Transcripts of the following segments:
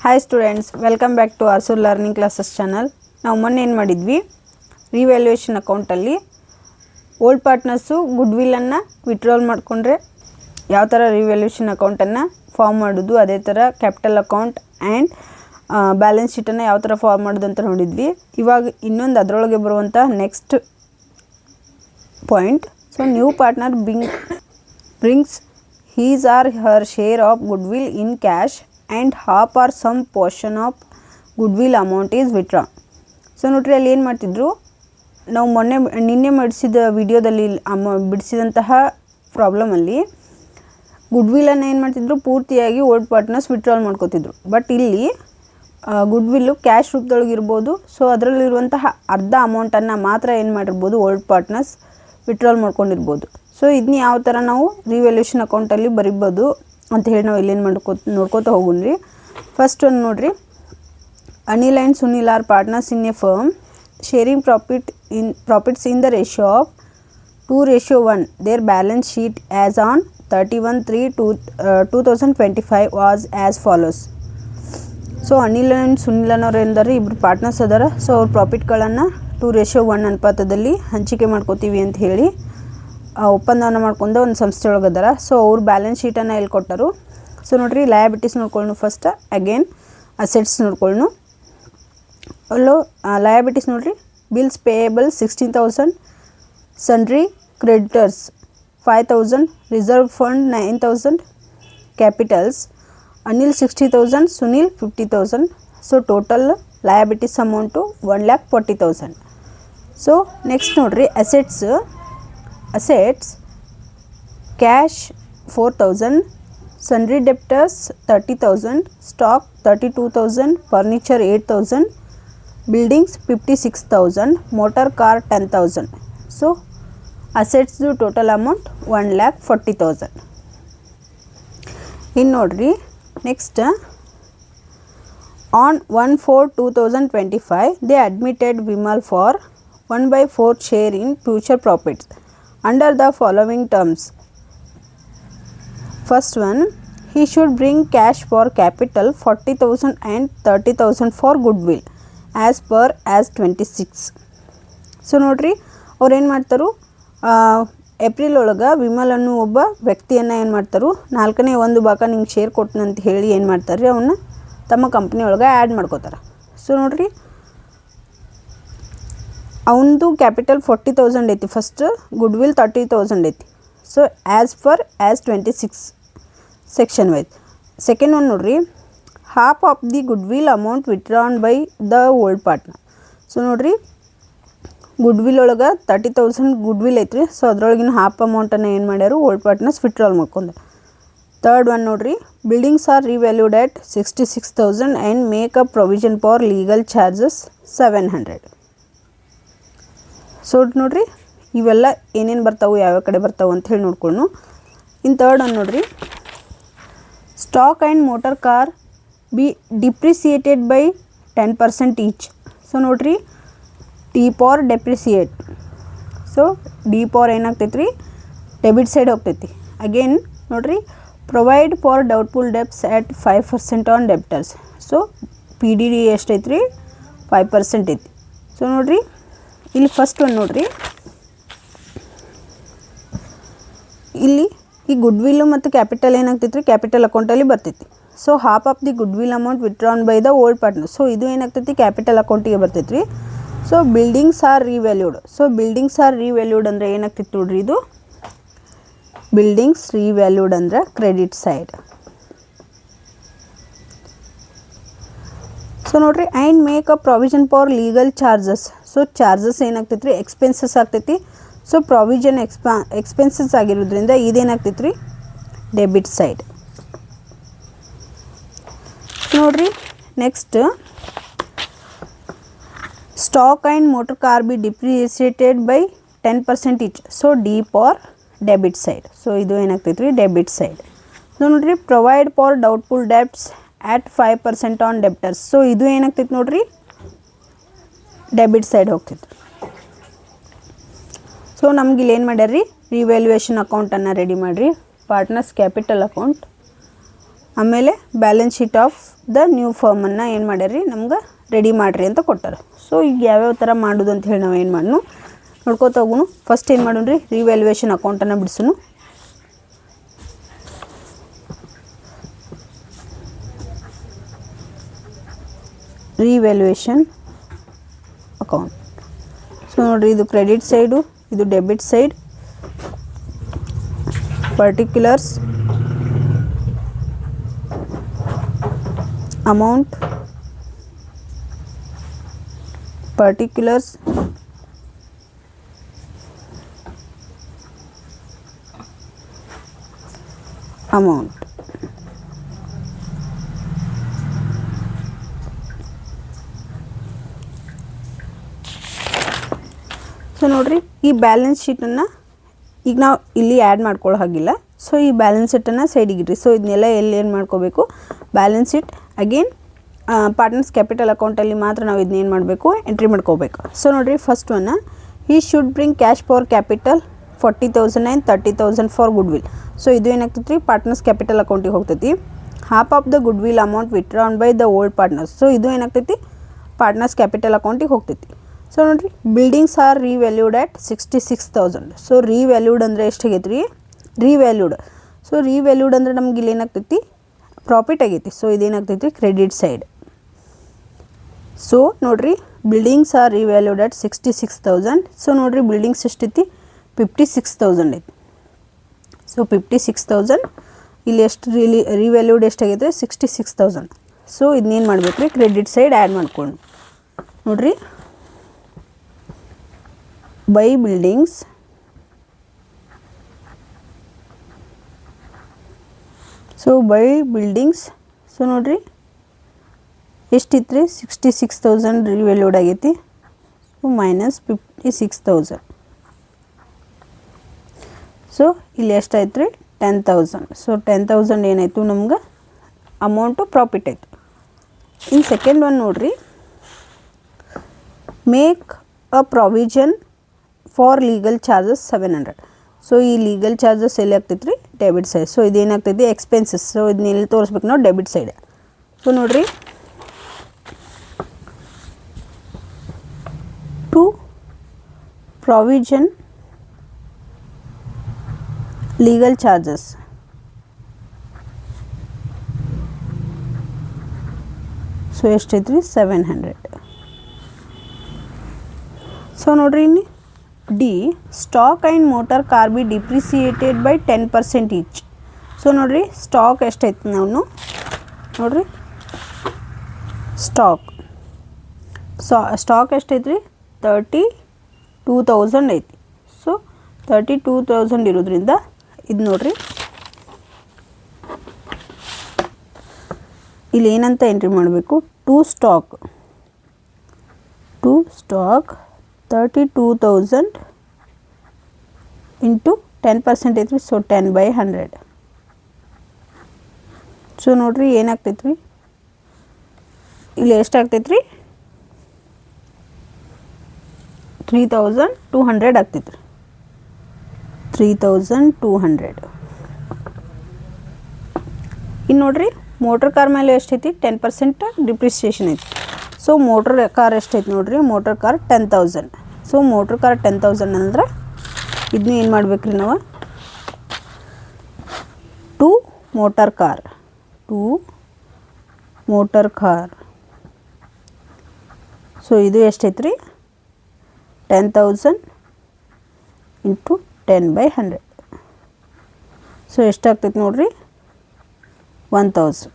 Hi students, welcome back to our sure learning classes channel. ನಾವು ಮೊನ್ನೆ ಏನು ಮಾಡಿದ್ವಿ, ರಿವ್ಯಾಲ್ಯೂಯೇಷನ್ ಅಕೌಂಟಲ್ಲಿ ಓಲ್ಡ್ ಪಾರ್ಟ್ನರ್ಸು ಗುಡ್ವಿಲ್ಲನ್ನು ವಿತ್ಡ್ರಾಲ್ ಮಾಡಿಕೊಂಡ್ರೆ ಯಾವ ಥರ ರಿವ್ಯಾಲ್ಯೂಯೇಷನ್ ಅಕೌಂಟನ್ನು ಫಾರ್ಮ್ ಮಾಡೋದು, ಅದೇ ಥರ ಕ್ಯಾಪಿಟಲ್ ಅಕೌಂಟ್ ಆ್ಯಂಡ್ ಬ್ಯಾಲೆನ್ಸ್ ಶೀಟನ್ನು ಯಾವ ಥರ ಫಾರ್ಮ್ ಮಾಡೋದು ಅಂತ ನೋಡಿದ್ವಿ. ಇವಾಗ ಇನ್ನೊಂದು ಅದರೊಳಗೆ ಬರುವಂಥ next point. So new partner brings his or her share of goodwill in cash and half or some portion of goodwill amount is withdrawn. So ನೋಡ್ರಿ, ಅಲ್ಲಿ ಏನು ಮಾಡ್ತಿದ್ರು, ನಾವು ನಿನ್ನೆ ಮಾಡಿಸಿದ ವಿಡಿಯೋದಲ್ಲಿ ಬಿಡಿಸಿದಂತಹ ಪ್ರಾಬ್ಲಮಲ್ಲಿ ಗುಡ್ವಿಲ್ಲನ್ನು ಏನು ಮಾಡ್ತಿದ್ರು, ಪೂರ್ತಿಯಾಗಿ ಓಲ್ಡ್ ಪಾರ್ಟ್ನರ್ಸ್ ವಿತ್ಡ್ರಾಲ್ ಮಾಡ್ಕೋತಿದ್ರು. ಬಟ್ ಇಲ್ಲಿ ಗುಡ್ವಿಲ್ಲು ಕ್ಯಾಶ್ ರೂಪದೊಳಗೆ ಇರ್ಬೋದು. ಸೊ ಅದರಲ್ಲಿರುವಂತಹ ಅರ್ಧ ಅಮೌಂಟನ್ನು ಮಾತ್ರ ಏನು ಮಾಡಿರ್ಬೋದು, ಓಲ್ಡ್ ಪಾರ್ಟ್ನರ್ಸ್ ವಿತ್ಡ್ರಾಲ್ ಮಾಡ್ಕೊಂಡಿರ್ಬೋದು. ಸೊ ಇದನ್ನ ಯಾವ ಥರ ನಾವು ರಿವ್ಯಾಲ್ಯೂಯೇಷನ್ ಅಕೌಂಟಲ್ಲಿ ಬರಿಬೋದು ಅಂತ ಹೇಳಿ ನಾವು ಇಲ್ಲೇನು ನೋಡ್ಕೋತಾ ಹೋಗೋಣ್ರಿ. ಫಸ್ಟ್ ಒಂದು ನೋಡಿರಿ, Anil and Sunil are partners in a firm sharing profits in the ratio of 2:1. Their balance sheet as on 31/3/2025 was as follows. So Anil and Sunil ಅನ್ನೋರು ಏನದಾರೆ, ಇಬ್ಬರು ಪಾರ್ಟ್ನರ್ಸ್ ಅದಾರ. ಸೊ ಅವ್ರ ಪ್ರಾಫಿಟ್ಗಳನ್ನು 2:1 ಅನುಪಾತದಲ್ಲಿ ಹಂಚಿಕೆ ಮಾಡ್ಕೋತೀವಿ ಅಂತ ಹೇಳಿ ಒಪ್ಪಂದವನ್ನು ಮಾಡ್ಕೊಂಡು ಒಂದು ಸಂಸ್ಥೆ ಒಳಗದಾರ. ಸೊ ಅವ್ರ ಬ್ಯಾಲೆನ್ಸ್ ಶೀಟನ್ನು ಎಲ್ಲಿ ಕೊಟ್ಟರು. ಸೊ ನೋಡಿರಿ, ಲಯಬಿಲಿಟೀಸ್ ನೋಡ್ಕೊಳ್ಳು ಫಸ್ಟ್, ಅಗೇನ್ ಅಸೆಟ್ಸ್ ನೋಡ್ಕೊಳ್ಳು. ಅಲ್ಲೋ ಲಯಬಿಲಿಟೀಸ್ ನೋಡಿರಿ, bills payable 16,000, sundry creditors 5,000, reserve fund 9,000, capitals Anil 60,000, Sunil 50,000. So total liabilities amount 1,40,000. So next ನೋಡಿರಿ, assets cash 4,000, sundry debtors 30,000, stock 32,000, furniture 8,000, buildings 56,000, motor car 10,000. So assets total amount 1,40,000. In nodri, next on 1/4/2025 they admitted Vimal for 1/4 share in future profits under the following terms. First one, he should bring cash for capital 40,000 and 30,000 for goodwill as per as 26. So ನೋಡ್ರಿ, ಅವ್ರು ಏನು ಮಾಡ್ತಾರೆ, April ಒಳಗೆ ವಿಮಲ್ ಅನ್ನೋ ಒಬ್ಬ ವ್ಯಕ್ತಿಯನ್ನು ಏನು ಮಾಡ್ತಾರೆ, 4/1 ಭಾಗ ನಿಂಗೆ ಶೇರ್ ಕೊಟ್ಟನಂತ ಹೇಳಿ ಏನು ಮಾಡ್ತಾರೆ, ಅವನ್ನ ತಮ್ಮ ಕಂಪ್ನಿ ಒಳಗೆ ಆ್ಯಡ್ ಮಾಡ್ಕೋತಾರೆ. ಸೊ ನೋಡ್ರಿ, ಅವನದು ಕ್ಯಾಪಿಟಲ್ 40,000 ಐತಿ, ಫಸ್ಟ್ ಗುಡ್ವಿಲ್ 30,000 ಐತಿ. So as far as 26 section wise. Second one ನೋಡ್ರಿ, half of the goodwill amount withdrawn by the old partner. So ನೋಡ್ರಿ, ಗುಡ್ವಿಲ್ ಒಳಗೆ 30,000 ಗುಡ್ವಿಲ್ ಐತ್ರಿ. ಸೊ ಅದ್ರೊಳಗಿನ ಹಾಫ್ ಅಮೌಂಟನ್ನು ಏನು ಮಾಡ್ಯಾರು, ಓಲ್ಡ್ ಪಾರ್ಟ್ನರ್ಸ್ ವಿತ್ಡ್ರಾಲ್ ಮಾಡ್ಕೊಂಡ್ರು. ಥರ್ಡ್ ಒನ್ ನೋಡ್ರಿ, buildings are revalued at 66,000 and make a provision for legal charges 700. So ನೋಡಿರಿ, ಇವೆಲ್ಲ ಏನೇನು ಬರ್ತಾವೆ, ಯಾವ್ಯಾವ ಕಡೆ ಬರ್ತಾವೆ ಅಂತ ಹೇಳಿ ನೋಡ್ಕೊಂಡು. ಇನ್ನು ಥರ್ಡ್ ಒನ್ ನೋಡಿರಿ, stock and motor car be depreciated by 10% each. So ನೋಡಿರಿ, D for depreciate. So D for ಏನಾಗ್ತೈತೆ ರೀ, ಡೆಬಿಟ್ ಸೈಡ್ ಹೋಗ್ತೈತಿ. ಅಗೇನ್ ನೋಡಿರಿ, provide for doubtful debts at 5% on debtors. So P D D ಎಷ್ಟೈತೆ ರೀ, 5% ಐತಿ. So ನೋಡಿರಿ, ಇಲ್ಲಿ ಫಸ್ಟ್ ಒಂದು ನೋಡಿರಿ, ಇಲ್ಲಿ ಈ ಗುಡ್ವಿಲ್ಲು ಮತ್ತು ಕ್ಯಾಪಿಟಲ್ ಏನಾಗ್ತೈತೆ ರೀ, ಕ್ಯಾಪಿಟಲ್ ಅಕೌಂಟಲ್ಲಿ ಬರ್ತೈತಿ. So half of the goodwill amount withdrawn by the old partner. So ಇದು ಏನಾಗ್ತೈತಿ, ಕ್ಯಾಪಿಟಲ್ ಅಕೌಂಟಿಗೆ ಬರ್ತೈತಿ ರೀ. So buildings are revalued. So buildings are revalued ಅಂದರೆ ಏನಾಗ್ತೈತಿ ನೋಡ್ರಿ, ಇದು ಬಿಲ್ಡಿಂಗ್ಸ್ ರಿವ್ಯಾಲ್ಯೂಡ್ ಅಂದರೆ ಕ್ರೆಡಿಟ್ ಸೈಡ್. ಸೊ ನೋಡಿರಿ, and make a provision for legal charges. So charges ಏನಾಗ್ತೈತೆ ರೀ, ಎಕ್ಸ್ಪೆನ್ಸಸ್ ಆಗ್ತೈತಿ. ಸೊ ಪ್ರೊವಿಷನ್ ಎಕ್ಸ್ಪೆನ್ಸಸ್ ಆಗಿರೋದ್ರಿಂದ ಇದೇನಾಗ್ತೈತೆ ರೀ, ಡೆಬಿಟ್ ಸೈಡ್. ನೋಡಿರಿ, next stock and motor car be depreciated by 10% each. So D for debit side. So ಇದು ಏನಾಗ್ತೈತೆ ರೀ, ಡೆಬಿಟ್ ಸೈಡ್. ಸೊ ನೋಡಿರಿ, provide for doubtful debts at 5% on debtors. So ಇದು ಏನಾಗ್ತೈತೆ ನೋಡಿರಿ, ಡೆಬಿಟ್ ಸೈಡ್ ಹೋಗ್ತೈತೆ. ಸೊ ನಮ್ಗೆ ಇಲ್ಲಿ ಏನು ಮಾಡ್ಯಾರ ರೀ, ರಿವ್ಯಾಲ್ಯೂಯೇಷನ್ ಅಕೌಂಟನ್ನು ರೆಡಿ ಮಾಡಿರಿ. ಪಾರ್ಟ್ನರ್ಸ್ ಕ್ಯಾಪಿಟಲ್ ಅಕೌಂಟ್ ಆಮೇಲೆ balance sheet of the new ಫರ್ಮನ್ನು ಏನು ಮಾಡ್ಯಾರಿ ನಮ್ಗೆ ರೆಡಿ ಮಾಡಿರಿ ಅಂತ ಕೊಟ್ಟಾರೆ. ಸೊ ಈಗ ಯಾವ್ಯಾವ ಥರ ಮಾಡೋದು ಅಂತ ಹೇಳಿ ನಾವು ಏನು ಮಾಡೋಣ ನೋಡ್ಕೋತ ಹೋಗೋಣ. ಫಸ್ಟ್ ಏನು ಮಾಡೋಣ ರೀ, ರಿವ್ಯಾಲ್ಯೂಯೇಷನ್ ಅಕೌಂಟನ್ನು ಬಿಡಿಸೋಣ. Revaluation account. ಸೊ ನೋಡಿರಿ, ಇದು ಕ್ರೆಡಿಟ್ ಸೈಡು, ಇದು debit side. Particulars, amount, particulars, amount. So ನೋಡಿರಿ, ಈ ಬ್ಯಾಲೆನ್ಸ್ ಶೀಟನ್ನು ಈಗ ನಾವು ಇಲ್ಲಿ ಆ್ಯಡ್ ಮಾಡ್ಕೊಳ್ಳೋ ಹಾಗಿಲ್ಲ. ಸೊ ಈ ಬ್ಯಾಲೆನ್ಸ್ ಶೀಟನ್ನು ಸೈಡಿಗೆ ಇಡ್ರಿ. ಸೊ ಇದನ್ನೆಲ್ಲ ಎಲ್ಲಿ ಏನು ಮಾಡ್ಕೋಬೇಕು, balance sheet again partners capital ಅಕೌಂಟಲ್ಲಿ ಮಾತ್ರ ನಾವು ಇದನ್ನೇನು ಮಾಡಬೇಕು, ಎಂಟ್ರಿ ಮಾಡ್ಕೋಬೇಕು. ಸೊ ನೋಡಿರಿ, first one, he should bring cash for capital 40,000 and 30,000 for good will. So ಇದು ಏನಾಗ್ತೈತಿ ರೀ, ಪಾರ್ಟ್ನರ್ಸ್ ಕ್ಯಾಪಿಟಲ್ ಅಕೌಂಟಿಗೆ ಹೋಗ್ತೈತಿ. Half of the good will amount withdrawn by the old partners. So ಇದು ಏನಾಗ್ತೈತಿ, ಪಾರ್ಟ್ನರ್ಸ್ ಕ್ಯಾಪಿಟಲ್ ಅಕೌಂಟಿಗೆ ಹೋಗ್ತೈತಿ. ಸೊ ನೋಡಿರಿ, buildings are revalued at 66,000. So revalued ಅಂದರೆ ಎಷ್ಟು ಆಗೈತೆ ರೀ, ರೀವ್ಯಾಲ್ಯೂಡ್. ಸೊ ರೀವ್ಯಾಲ್ಯೂಡ್ ಅಂದರೆ ನಮ್ಗೆ ಇಲ್ಲಿ ಏನಾಗ್ತೈತಿ, ಪ್ರಾಫಿಟ್ ಆಗೈತಿ. ಸೊ ಇದೇನಾಗ್ತೈತಿ, ಕ್ರೆಡಿಟ್ ಸೈಡ್. ಸೊ ನೋಡಿರಿ, buildings are revalued at 66,000. So ನೋಡಿರಿ, ಬಿಲ್ಡಿಂಗ್ಸ್ ಎಷ್ಟೈತಿ, 56,000 ಐತಿ. ಸೊ 56,000 ಇಲ್ಲಿ ಎಷ್ಟು ರಿವ್ಯಾಲ್ಯೂಡ್ ಎಷ್ಟಾಗೈತೆ, 66,000. ಸೊ ಇದನ್ನೇನು ಮಾಡ್ಬೇಕು ರೀ, ಕ್ರೆಡಿಟ್ ಸೈಡ್ ಆ್ಯಡ್ ಮಾಡ್ಕೊಂಡು ನೋಡಿರಿ, by buildings so by buildings. So ನೋಡಿರಿ, ಎಷ್ಟಿತ್ತು ರೀ, 66,000 ರಿವ್ಯಾಲ್ಯೂಡ್ ಆಗೈತಿ. So minus 56,000. ಸೊ ಇಲ್ಲಿ ಎಷ್ಟಾಯ್ತು ರೀ, 10,000. ಸೊ 10,000 ಏನಾಯಿತು ನಮ್ಗೆ ಅಮೌಂಟು ಪ್ರಾಫಿಟ್ ಆಯಿತು. ಇನ್ನು ಸೆಕೆಂಡ್ ಒನ್ ನೋಡಿರಿ, make a provision for legal charges 700. So ಈ ಲೀಗಲ್ ಚಾರ್ಜಸ್ ಎಲ್ಲಿ ಆಗ್ತೈತೆ ರೀ, ಡೆಬಿಟ್ ಸೈಡ್. ಸೊ ಇದೇನಾಗ್ತೈತಿ, ಎಕ್ಸ್ಪೆನ್ಸಸ್. ಸೊ ಇದನ್ನ ಎಲ್ಲಿ ತೋರಿಸ್ಬೇಕು ನಾವು, ಡೆಬಿಟ್ ಸೈಡ್. ಸೊ ನೋಡಿರಿ, to provision legal charges. So ಎಷ್ಟೈತೆ ರೀ, 700. ಸೊ ನೋಡಿರಿ, ಇಲ್ಲಿ D, stock and motor car be depreciated by 10% each. So ನೋಡಿರಿ, ಸ್ಟಾಕ್ ಎಷ್ಟೈತೆ ನಾವು ನೋಡಿರಿ, ಸ್ಟಾಕ್ ಎಷ್ಟೈತೆ ರೀ, 32,000 ಐತಿ. ಸೊ 32,000 ಇರೋದ್ರಿಂದ ಇದು ನೋಡಿರಿ, ಇಲ್ಲಿ ಏನಂತ ಎಂಟ್ರಿ ಮಾಡಬೇಕು, ಟು ಸ್ಟಾಕ್ 32,000 ಇಂಟು 10% ಐತ್ರಿ. ಸೊ 10/100. ಸೊ ನೋಡಿರಿ, ಏನಾಗ್ತೈತೆ ರೀ, ಇಲ್ಲಿ ಎಷ್ಟಾಗ್ತೈತೆ ರೀ, 3,200 ಆಗ್ತೈತೆ ರೀ, 3,200. ಇನ್ನು ನೋಡಿರಿ, ಮೋಟ್ರ್ ಕಾರ್ ಮೇಲೆ ಎಷ್ಟೈತಿ, 10% ಡಿಪ್ರಿಸಿಯೇಷನ್ ಐತಿ. ಸೊ ಮೋಟ್ರ್ ಕಾರ್ ಎಷ್ಟೈತಿ ನೋಡಿರಿ, motor car 10,000. So motor car 10,000 ಅಂದ್ರೆ ಇದನ್ನ ಏನು ಮಾಡ್ಬೇಕು ರೀ ನಾವು, ಟು ಮೋಟರ್ ಕಾರ್. ಸೊ ಇದು ಎಷ್ಟೈತೆ ರೀ, 10,000 ಇಂಟು 10/100. ಸೊ ಎಷ್ಟಾಗ್ತೈತೆ ನೋಡಿರಿ, 1,000.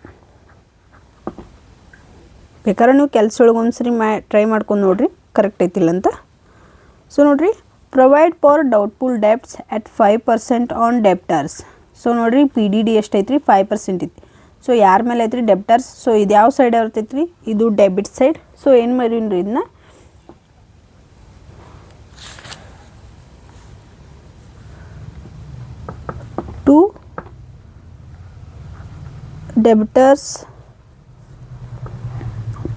ಬೇಕಾದ್ರೆ ನೀವು ಕೆಲಸ ಒಳಗೆ ಒಂದ್ಸರಿ ಟ್ರೈ ಮಾಡ್ಕೊಂಡು ನೋಡಿರಿ, ಕರೆಕ್ಟ್ ಐತಿಲ್ಲ ಅಂತ. ಸೊ ನೋಡಿರಿ, provide for doubtful debts at 5% on debtors. So ನೋಡಿರಿ, PDD ಎಷ್ಟೈತೆ ರೀ, 5% ಐತಿ. ಸೊ ಯಾರ ಮೇಲೆ ಐತ್ರಿ, ಡೆಬ್ಟರ್ಸ್. ಸೊ ಇದು ಯಾವ ಸೈಡ್ ಇರ್ತೈತೆ ರೀ, ಇದು ಡೆಬಿಟ್ ಸೈಡ್. ಸೊ ಏನು ಮಾಡೀನಿ ರೀ, ಇದನ್ನ to debtors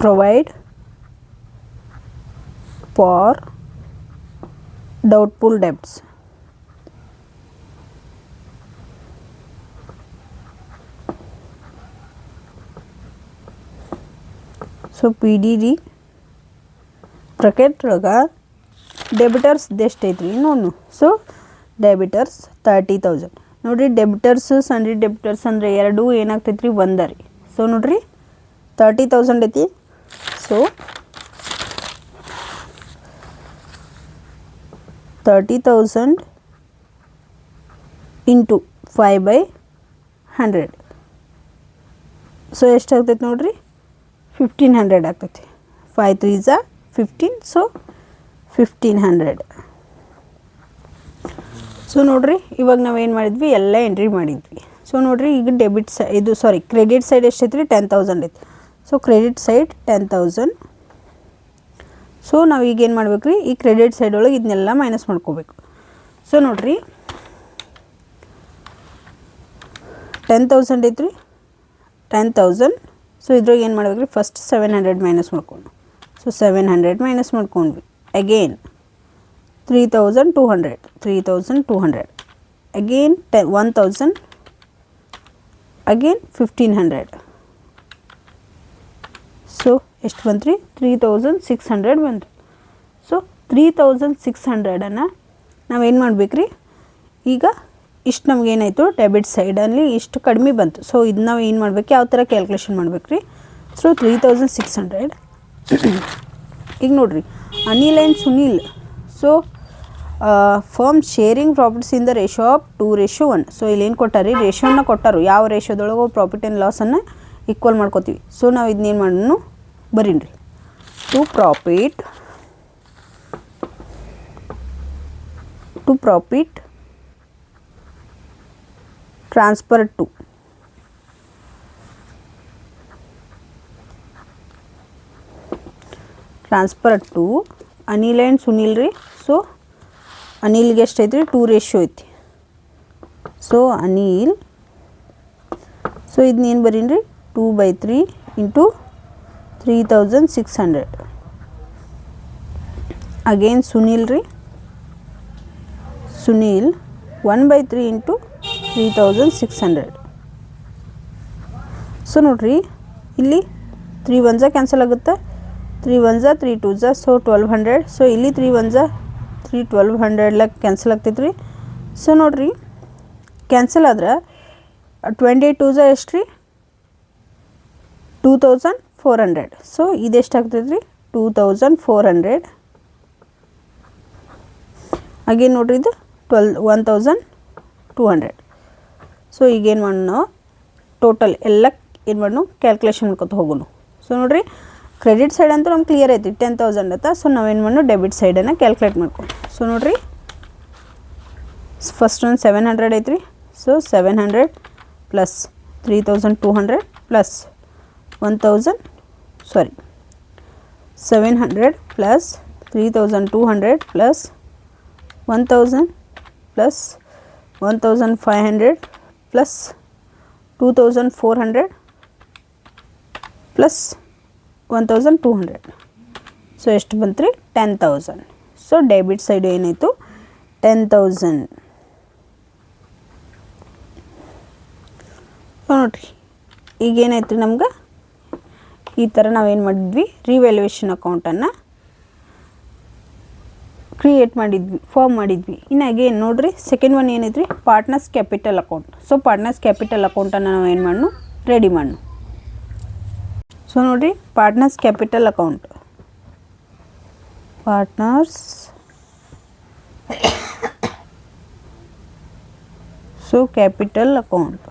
provide for doubtful debts. So P D D bracket ಒಳಗೆ ಡೆಬಿಟರ್ಸ್ ಎಷ್ಟೈತೆ ರೀ ನೋಡು. ಸೊ ಡೆಬಿಟರ್ಸ್ 30,000 ನೋಡಿರಿ. ಡೆಬಿಟರ್ಸು ಸಣ್ಣ ಡೆಬಿಟರ್ಸ್ ಅಂದರೆ ಎರಡು ಏನಾಗ್ತೈತೆ ರೀ ಒಂದ ರೀ. ಸೊ ನೋಡಿರಿ 30,000 ಐತಿ. So 30,000 into 5/100. ಸೊ ಎಷ್ಟಾಗ್ತೈತೆ ನೋಡಿರಿ 1,500 ಆಗ್ತೈತಿ. 5 3s 15. ಸೊ 1,500. ಸೊ ನೋಡಿರಿ ಇವಾಗ ನಾವೇನು ಮಾಡಿದ್ವಿ ಎಲ್ಲ ಎಂಟ್ರಿ ಮಾಡಿದ್ವಿ. ಸೊ ನೋಡಿರಿ ಈಗ ಕ್ರೆಡಿಟ್ ಸೈಡ್ ಎಷ್ಟೈತೆ ರೀ 10,000 ಐತಿ. So credit side 10,000. ಸೊ ನಾವು ಈಗ ಏನು ಮಾಡ್ಬೇಕು ರೀ ಈ ಕ್ರೆಡಿಟ್ ಸೈಡ್ ಒಳಗೆ ಇದನ್ನೆಲ್ಲ ಮೈನಸ್ ಮಾಡ್ಕೋಬೇಕು. ಸೊ ನೋಡಿರಿ 10,000 ಐತ್ರಿ 10,000. ಸೊ ಇದ್ರಾಗ ಏನು ಮಾಡ್ಬೇಕು ರೀ ಫಸ್ಟ್ 700 ಮೈನಸ್ ಮಾಡ್ಕೊಂಡು. ಸೊ 700 ಮೈನಸ್ ಮಾಡ್ಕೊಂಡ್ವಿ. Again 3,200 again 1,000 again 1,500. ಸೊ ಎಷ್ಟು ಬಂತು ರೀ 3,600 ಬಂತು. ಸೊ 3,600 ನಾವೇನು ಮಾಡ್ಬೇಕು ರೀ ಈಗ ಇಷ್ಟು ನಮಗೇನಾಯಿತು ಡೆಬಿಟ್ ಸೈಡಲ್ಲಿ ಇಷ್ಟು ಕಡಿಮೆ ಬಂತು. ಸೊ ಇದು ನಾವು ಏನು ಮಾಡ್ಬೇಕು ಯಾವ ಥರ ಕ್ಯಾಲ್ಕುಲೇಷನ್ ಮಾಡ್ಬೇಕು ರೀ. ಸೊ 3,600 ಈಗ ನೋಡಿರಿ Anil and Sunil. So firm sharing profits in the ratio of 2:1. So ಇಲ್ಲಿ ಏನು ಕೊಟ್ಟಾರಿ ರೇಷೋನ ಕೊಟ್ಟಾರು. ಯಾವ ರೇಷೋದೊಳಗೆ ಪ್ರಾಫಿಟ್ ಆ್ಯಂಡ್ ಲಾಸನ್ನು ಈಕ್ವಲ್ ಮಾಡ್ಕೋತೀವಿ. ಸೊ ನಾವು ಇದನ್ನೇನು ಮಾಡೋಣ ಬರೀನಿ ರೀ to profit transfer to Anil and Sunil ರೀ. ಸೊ ಅನಿಲ್ಗೆ ಎಷ್ಟೈತೆ ರೀ 2 ಐತಿ. ಸೊ ಅನಿಲ್. ಸೊ ಇದನ್ನೇನು ಬರೀನಿ ರೀ 2/3 ಇಂಟು 3,600. ಅಗೇನ್ ಸುನೀಲ್ ರೀ. ಸುನೀಲ್ 1/3 ಇಂಟು 3,600. ಸೊ ನೋಡಿರಿ ಇಲ್ಲಿ 3 1s ಕ್ಯಾನ್ಸಲ್ ಆಗುತ್ತೆ. 3 1s 3 2s. ಸೊ 1,200. ಸೊ ಇಲ್ಲಿ 3 1s 3 1,200 ಕ್ಯಾನ್ಸಲ್ ಆಗ್ತೈತೆ ರೀ. ಸೊ ನೋಡಿರಿ ಕ್ಯಾನ್ಸಲ್ ಆದ್ರೆ 28 2s ಎಷ್ಟು ರೀ 2,400. ಸೊ ಇದೆಷ್ಟು ಆಗ್ತೈತೆ ರೀ 2,400. ಅಗೇನ್ ನೋಡಿರಿ ಇದು 1,200. ಸೊ ಈಗೇನು ಮಾಡೋಣ ಟೋಟಲ್ ಎಲ್ಲ ಏನು ಮಾಡೋಣ ಕ್ಯಾಲ್ಕುಲೇಷನ್ ಮಾಡ್ಕೊತ ಹೋಗೋಣ. ಸೊ ನೋಡಿರಿ ಕ್ರೆಡಿಟ್ ಸೈಡ್ ಅಂತೂ ನಮ್ಗೆ ಕ್ಲಿಯರ್ ಐತಿ 10,000 ಅಂತ. ಸೊ ನಾವೇನು ಮಾಡೋಣ ಡೆಬಿಟ್ ಸೈಡನ್ನು ಕ್ಯಾಲ್ಕುಲೇಟ್ ಮಾಡ್ಕೊಂಡು. ಸೊ ನೋಡಿರಿ ಫಸ್ಟ್ ಒಂದು 700 ಐತ್ರಿ. So 700 plus 3,200 plus 700 plus 3,200 plus 1,000 plus 1,500 plus 2,400 plus 1,200. So ಎಷ್ಟು ಬಂತು ರೀ 10,000. ಸೊ ಡೆಬಿಟ್ ಸೈಡ್ ಏನಾಯಿತು 10,000. ನೋಡಿರಿ ಈಗೇನಾಯ್ತು ರೀ ನಮ್ಗೆ ಈ ಥರ ನಾವೇನು ಮಾಡಿದ್ವಿ ರಿವ್ಯಾಲ್ಯೂಯೇಷನ್ ಅಕೌಂಟನ್ನು ಕ್ರಿಯೇಟ್ ಮಾಡಿದ್ವಿ ಫಾರ್ಮ್ ಮಾಡಿದ್ವಿ. ಇನ್ನು ಅಗೇನ್ ನೋಡಿರಿ ಸೆಕೆಂಡ್ ಒನ್ ಏನೈತ್ರಿ partners capital account. So partners capital ಅಕೌಂಟನ್ನು ನಾವು ಏನು ಮಾಡೋಣ ರೆಡಿ ಮಾಡೋಣ. ಸೊ ನೋಡಿರಿ partners capital account so capital account.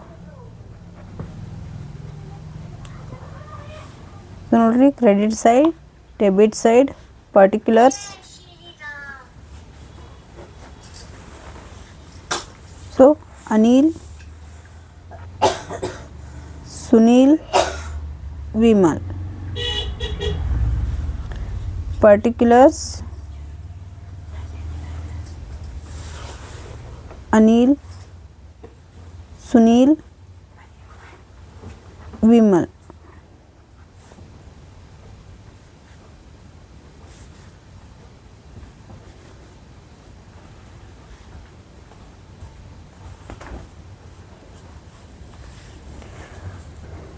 So ನೋಡಿರಿ credit side debit side particulars. So Anil Sunil Vimal. particulars Anil Sunil Vimal.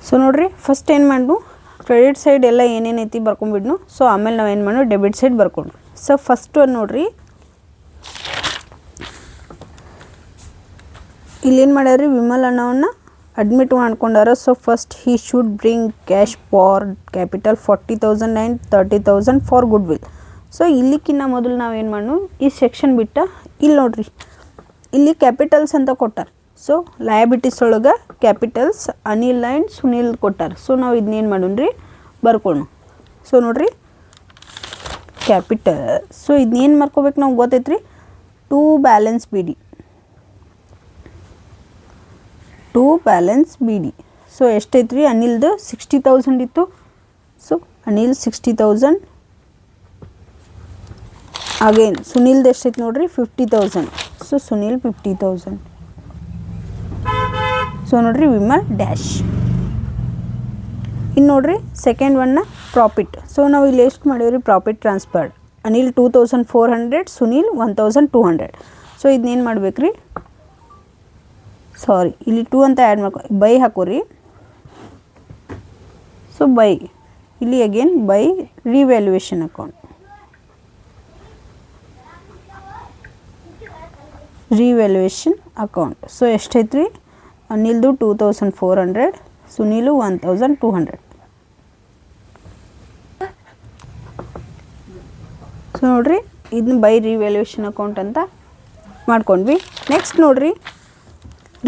So ನೋಡ್ರಿ ಫಸ್ಟ್ ಏನು ಮಾಡು ಕ್ರೆಡಿಟ್ ಸೈಡ್ ಎಲ್ಲ ಏನೇನೈತಿ ಬರ್ಕೊಂಬಿಡ್ನು. ಸೊ ಆಮೇಲೆ ನಾವು ಏನು ಮಾಡೋಣ, ಡೆಬಿಟ್ ಸೈಡ್ ಬರ್ಕೊಂಡು. ಸೊ ಫಸ್ಟ್ ಒಂದು ನೋಡಿರಿ, ಇಲ್ಲೇನು ಮಾಡ್ಯಾರ, ವಿಮಲ್ ಅನ್ನೋನ್ನ ಅಡ್ಮಿಟ್ ಮಾಡ್ಕೊಂಡಾರ. So first he should bring cash for capital 40,000 and 30,000 for good will. So ಇಲ್ಲಿಕ್ಕಿನ್ನ ಮೊದಲು ನಾವು ಏನು ಮಾಡೋಣ, ಈ ಸೆಕ್ಷನ್ ಬಿಟ್ಟ ಇಲ್ಲಿ ನೋಡ್ರಿ, ಇಲ್ಲಿ ಕ್ಯಾಪಿಟಲ್ಸ್ ಅಂತ ಕೊಟ್ಟಾರ. ಸೊ ಲಯಬಿಲಿಟೀಸ್ ಒಳಗೆ ಕ್ಯಾಪಿಟಲ್ಸ್ ಅನಿಲ್ ಆ್ಯಂಡ್ ಸುನಿಲ್ ಕೊಟ್ಟಾರ. ಸೊ ನಾವು ಇದನ್ನೇನು ಮಾಡೋಣ ರೀ, ಬರ್ಕೊಳ್ಳೋಣ. ಸೊ ನೋಡಿರಿ ಕ್ಯಾಪಿಟಲ್. ಸೊ ಇದನ್ನೇನು ಮಾಡ್ಕೋಬೇಕು ನಾವು ಗೊತ್ತೈತ್ರಿ, to balance B D, to balance B D. So ಎಷ್ಟೈತ್ರಿ, ಅನಿಲ್ದು 60,000 ಇತ್ತು. ಸೊ ಅನಿಲ್ 60,000. ಅಗೇನ್ ಸುನಿಲ್ದು ಎಷ್ಟೈತೆ ನೋಡ್ರಿ, 50,000. ಸೊ ಸುನಿಲ್ 50,000. ಸೊ ನೋಡ್ರಿ ವಿಮಲ್ ಡ್ಯಾಶ್. ಇನ್ನು ನೋಡ್ರಿ ಸೆಕೆಂಡ್ ಒನ್ನ ಪ್ರಾಫಿಟ್. ಸೊ ನಾವು ಇಲ್ಲಿ ಎಷ್ಟು ಮಾಡೀವ್ರಿ, profit transferred. Anil 2,400, Sunil 1,200. So ಇದನ್ನೇನು ಮಾಡ್ಬೇಕ್ರಿ, ಸಾರಿ ಇಲ್ಲಿ 2 ಅಂತ ಆ್ಯಡ್ ಮಾಡ್ಕೊ, ಬೈ ಹಾಕೋರಿ. ಸೊ ಬೈ ಇಲ್ಲಿ again by revaluation account, revaluation account. So ಎಷ್ಟೈತ್ರಿ, ಅನಿಲ್ದು 2,400, ಸುನಿಲು 1,200. ಸೊ ನೋಡಿರಿ ಇದನ್ನ ಬೈ ರಿವ್ಯಾಲ್ಯೂಯೇಷನ್ ಅಕೌಂಟ್ ಅಂತ ಮಾಡ್ಕೊಂಡ್ವಿ. ನೆಕ್ಸ್ಟ್ ನೋಡಿರಿ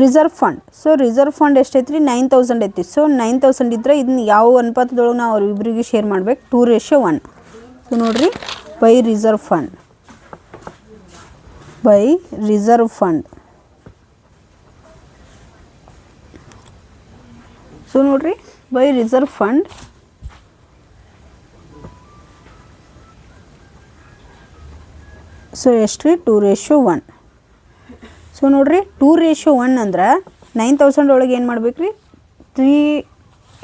reserve fund. So reserve fund ಎಷ್ಟೈತ್ರಿ, 9,000 ಐತಿ. ಸೊ 9,000 ಇದ್ದರೆ ಇದನ್ನ ಯಾವ ಅನುಪಾತದೊಳಗೆ ನಾವು ಅವ್ರಿಬ್ಬರಿಗೆ ಶೇರ್ ಮಾಡ್ಬೇಕು, 2:1. ಸೊ ನೋಡಿರಿ by reserve fund, by reserve fund. So ನೋಡಿರಿ ಬೈ ರಿಸರ್ವ್ ಫಂಡ್. ಸೊ ಎಷ್ಟು ರೀ, 2:1. ಸೊ ನೋಡಿರಿ 2:1 ಅಂದ್ರೆ 9,000 ಒಳಗೆ ಏನು ಮಾಡ್ಬೇಕು ರೀ, 3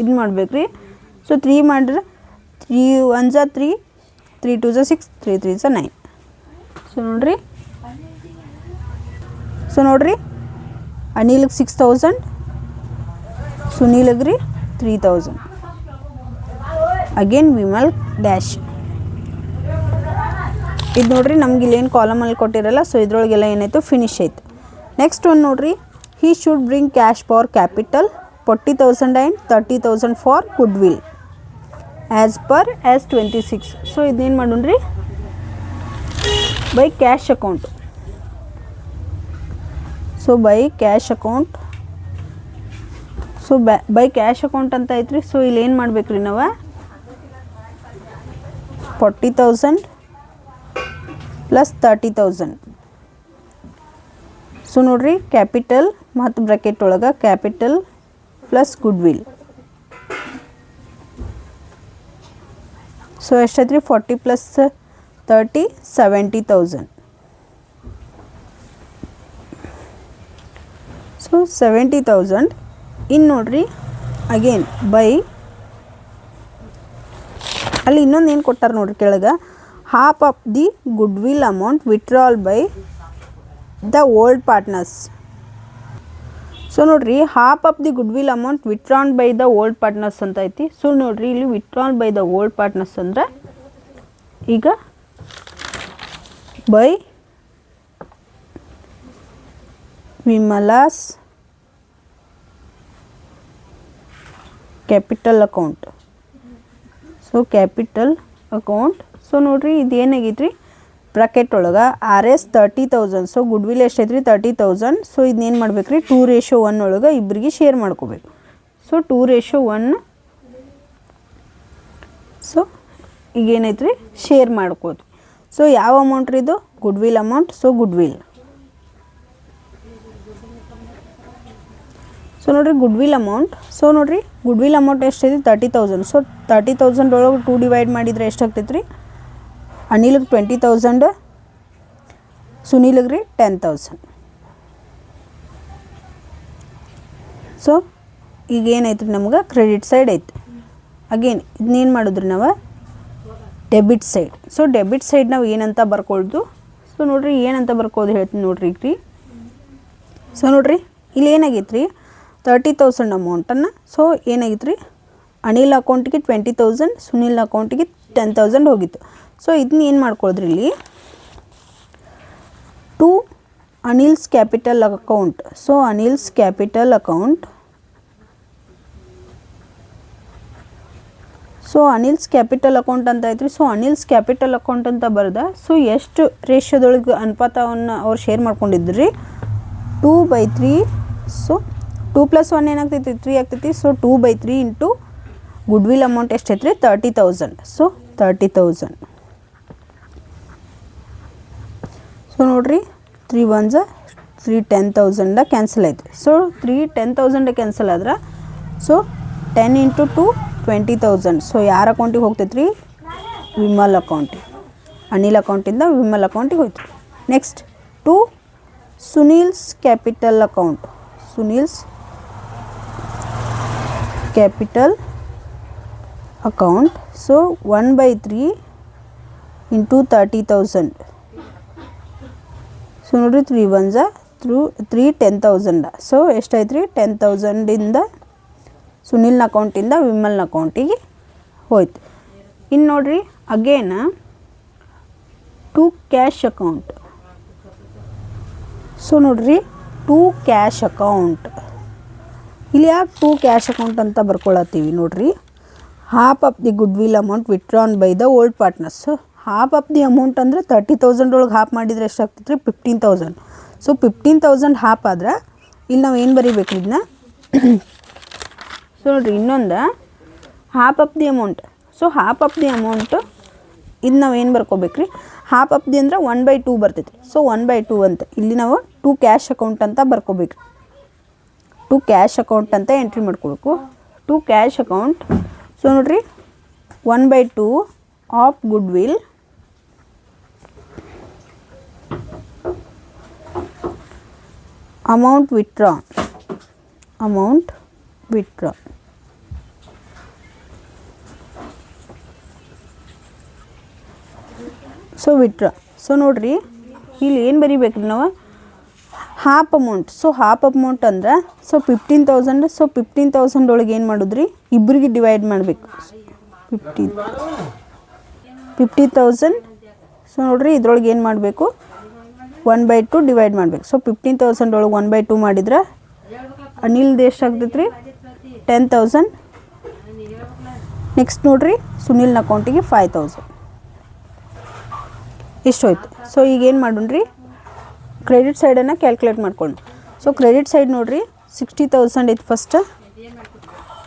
ಇದು ಮಾಡ್ಬೇಕು ರೀ. ಸೊ 3 ಮಾಡಿದ್ರೆ 3 1 3, 3 2 6, 3 3 9. ಸೊ ನೋಡಿರಿ, ಸೊ ನೋಡಿರಿ ಅನಿಲ್ಗೆ 6,000, ಸುನಿಲ್ಗೆ ರೀ 3,000. Again Vimal dash. ಇದು ನೋಡಿರಿ ನಮ್ಗೆ ಇಲ್ಲೇನು ಕಾಲಮಲ್ಲಿ ಕೊಟ್ಟಿರಲ್ಲ. ಸೊ ಇದ್ರೊಳಗೆಲ್ಲ ಏನಾಯಿತು, ಫಿನಿಶ್ ಆಯಿತು. ನೆಕ್ಸ್ಟ್ ಒಂದು ನೋಡಿರಿ, he should bring cash for capital 40,000 and 30,000 for good will as per as 26. So ಇದನ್ನೇನು ಮಾಡೋಣ ರೀ, by cash account. So by cash account. So by cash account ಅಂತ ಐತ್ರಿ. ಸೊ ಇಲ್ಲಿ ಏನು ಮಾಡ್ಬೇಕು ರೀ, ನಾವು 40,000 ಪ್ಲಸ್ 30,000. ಸೊ ನೋಡಿರಿ ಕ್ಯಾಪಿಟಲ್ ಮತ್ತು ಬ್ರ್ಯಾಕೆಟ್ ಒಳಗೆ capital plus good will. So ಎಷ್ಟೈತ್ರಿ, 40 ಪ್ಲಸ್ 30, 70,000. ಸೊ 70,000. ಇನ್ನು ನೋಡಿರಿ ಅಗೇನ್ ಬೈ, ಅಲ್ಲಿ ಇನ್ನೊಂದು ಏನು ಕೊಟ್ಟಾರ ನೋಡಿರಿ ಕೆಳಗೆ, half of the good will amount withdrawal by the old partners. So ನೋಡಿರಿ half of the good will amount withdrawn by the old partners ಅಂತ ಐತಿ. ಸೊ ನೋಡಿರಿ ಇಲ್ಲಿ withdrawn by the old partners ಅಂದರೆ ಈಗ by Vimal's capital account. So capital account. So ನೋಡಿರಿ ಇದು ಏನಾಗೈತೆ ರೀ, ಬ್ರಾಕೆಟ್ ಒಳಗೆ RS 30,000. ಸೊ ಗುಡ್ ವಿಲ್ ಎಷ್ಟೈತೆ ರೀ, 30,000. ಸೊ ಇದನ್ನೇನು ಮಾಡ್ಬೇಕು ರೀ, 2:1 ಒಳಗೆ ಇಬ್ಬರಿಗೆ ಶೇರ್ ಮಾಡ್ಕೋಬೇಕು. ಸೊ 2:1. ಸೊ ಈಗೇನೈತೆ ರೀ, ಶೇರ್ ಮಾಡ್ಕೋದು. ಸೊ ಯಾವ ಅಮೌಂಟ್ ರೀ ಇದು, good will amount. So good will. So ನೋಡಿರಿ ಗುಡ್ ವಿಲ್ ಅಮೌಂಟ್. ಸೊ ನೋಡಿರಿ ಗುಡ್ ವಿಲ್ ಅಮೌಂಟ್ ಎಷ್ಟೈತಿ, 30,000. ಸೊ 30,000 ಒಳಗೆ 2 ಡಿವೈಡ್ ಮಾಡಿದರೆ ಎಷ್ಟಾಗ್ತೈತೆ ರೀ, ಅನಿಲ್ಗೆ 20,000, ಸುನಿಲ್ಗೆ ರೀ 10,000. ಸೊ ಈಗ ಏನೈತೆ ರೀ, ನಮ್ಗೆ ಕ್ರೆಡಿಟ್ ಸೈಡ್ ಐತೆ. ಅಗೇನ್ ಇದನ್ನೇನು ಮಾಡಿದ್ರಿ ನಾವು, debit side. So debit side ನಾವು ಏನಂತ ಬರ್ಕೊಳ್ದು. ಸೊ ನೋಡಿರಿ ಏನಂತ ಬರ್ಕೋದು ಹೇಳ್ತೀನಿ ನೋಡಿರಿ ಈಗ ರೀ. ಸೊ ನೋಡಿರಿ ಇಲ್ಲಿ ಏನಾಗೈತೆ ರೀ, 30,000 ಅಮೌಂಟನ್ನು. ಸೊ ಏನಾಗಿತ್ತು ರೀ, ಅನಿಲ್ ಅಕೌಂಟಿಗೆ 20,000, ಸುನಿಲ್ ಅಕೌಂಟಿಗೆ 10,000 ಹೋಗಿತ್ತು. ಸೊ ಇದನ್ನ ಏನು ಮಾಡ್ಕೊಳಿದ್ರಿ ಇಲ್ಲಿ to Anil's capital account. So Anil's capital account, so Anil's capital account ಅಂತ ಐತ್ರಿ. ಸೊ ಅನಿಲ್ಸ್ ಕ್ಯಾಪಿಟಲ್ ಅಕೌಂಟ್ ಅಂತ ಬರ್ದ. ಸೊ ಎಷ್ಟು ರೇಷ್ಯೋದೊಳಗೆ ಅನುಪಾತವನ್ನು ಅವ್ರು ಶೇರ್ ಮಾಡ್ಕೊಂಡಿದ್ರಿ 2/3. ಸೊ 2 + 1 ಏನಾಗ್ತೈತಿ 3 ಆಗ್ತೈತಿ. ಸೊ 2/3 ಇಂಟು ಗುಡ್ವಿಲ್ ಅಮೌಂಟ್ ಎಷ್ಟೈತ್ರಿ 30,000. ಸೊ 30,000. ಸೊ ನೋಡಿರಿ 3 1s 3 10,000 ಕ್ಯಾನ್ಸಲ್ ಆಯ್ತು. ಸೊ 3 10,000 ಕ್ಯಾನ್ಸಲ್ ಆದ್ರೆ ಸೊ 10 × 2 20,000. ಸೊ ಯಾರ ಅಕೌಂಟಿಗೆ ಹೋಗ್ತೈತೆ ರೀ ವಿಮಲ್ ಅಕೌಂಟಿಗೆ. ಅನಿಲ್ ಅಕೌಂಟಿಂದ ವಿಮಲ್ ಅಕೌಂಟಿಗೆ ಹೋಯ್ತು. Next to Sunil's capital account. Sunil's capital account. So 1/3 into 30,000. So ನೋಡಿರಿ 3 1s 3 10,000. ಸೊ ಎಷ್ಟಾಯ್ತು ರೀ 10,000ಇಂದ ಸುನಿಲ್ನ ಅಕೌಂಟಿಂದ ವಿಮಲ್ನ ಅಕೌಂಟಿಗೆ ಹೋಯ್ತು. ಇನ್ನು ನೋಡಿರಿ again to cash account. So ನೋಡಿರಿ ಟು ಕ್ಯಾಶ್ ಅಕೌಂಟ್. ಇಲ್ಲಿ ಯಾಕೆ ಟು ಕ್ಯಾಶ್ ಅಕೌಂಟ್ ಅಂತ ಬರ್ಕೊಳತ್ತೀವಿ ನೋಡಿರಿ. Half of the goodwill amount withdrawn by the old partners. So half of the amount ಅಂದರೆ 30,000 ಒಳಗೆ ಹಾಫ್ ಮಾಡಿದರೆ ಎಷ್ಟಾಗ್ತೈತೆ ರೀ 15,000. ಸೊ 15,000 ಹಾಫ್ ಆದ್ರೆ ಇಲ್ಲಿ ನಾವು ಏನು ಬರೀಬೇಕು ಇದನ್ನ. ಸೊ ನೋಡಿರಿ ಇನ್ನೊಂದು half of the amount. So half of the amount ಇದು ನಾವು ಏನು ಬರ್ಕೋಬೇಕ್ರಿ ಹಾಫ್ ಆಫ್ ದಿ ಅಂದ್ರೆ 1/2 ಬರ್ತೈತಿ. ಸೊ 1/2 ಅಂತ ಇಲ್ಲಿ ನಾವು ಟು ಕ್ಯಾಶ್ ಅಕೌಂಟ್ ಅಂತ ಬರ್ಕೋಬೇಕು. ಟು ಕ್ಯಾಶ್ ಅಕೌಂಟ್ ಅಂತ ಎಂಟ್ರಿ ಮಾಡ್ಕೋಬೇಕು. To cash account. ಸೊ ನೋಡಿರಿ 1/2 of goodwill amount withdrawn. Amount withdrawn. So withdraw. So ನೋಡಿರಿ ಇಲ್ಲಿ ಏನು ಬರಿಬೇಕ್ರಿ ನಾವು half amount. So half amount ಅಂದ್ರೆ ಸೊ 15,000. ಸೊ 15,000 ಒಳಗೆ ಏನು ಮಾಡೋದ್ರಿ ಇಬ್ಬರಿಗೆ ಡಿವೈಡ್ ಮಾಡಬೇಕು. 50,000. ಸೊ ನೋಡಿರಿ ಇದ್ರೊಳಗೆ ಏನು ಮಾಡಬೇಕು 1/2 ಡಿವೈಡ್ ಮಾಡಬೇಕು. ಸೊ 15,000 ಒಳಗೆ 1/2 ಮಾಡಿದ್ರೆ ಅನಿಲ್ದು ಎಷ್ಟು ಆಗ್ತೈತೆ ರೀ 10,000. ನೆಕ್ಸ್ಟ್ ನೋಡಿರಿ ಸುನಿಲ್ನ ಅಕೌಂಟಿಗೆ 5,000 ಇಷ್ಟು ಹೋಯ್ತು. ಸೊ ಈಗ ಏನು ಮಾಡೋಣ್ರಿ ಕ್ರೆಡಿಟ್ ಸೈಡನ್ನು ಕ್ಯಾಲ್ಕುಲೇಟ್ ಮಾಡ್ಕೊಂಡು. ಸೊ ಕ್ರೆಡಿಟ್ ಸೈಡ್ ನೋಡಿರಿ 60,000 ಇತ್ತು ಫಸ್ಟ್.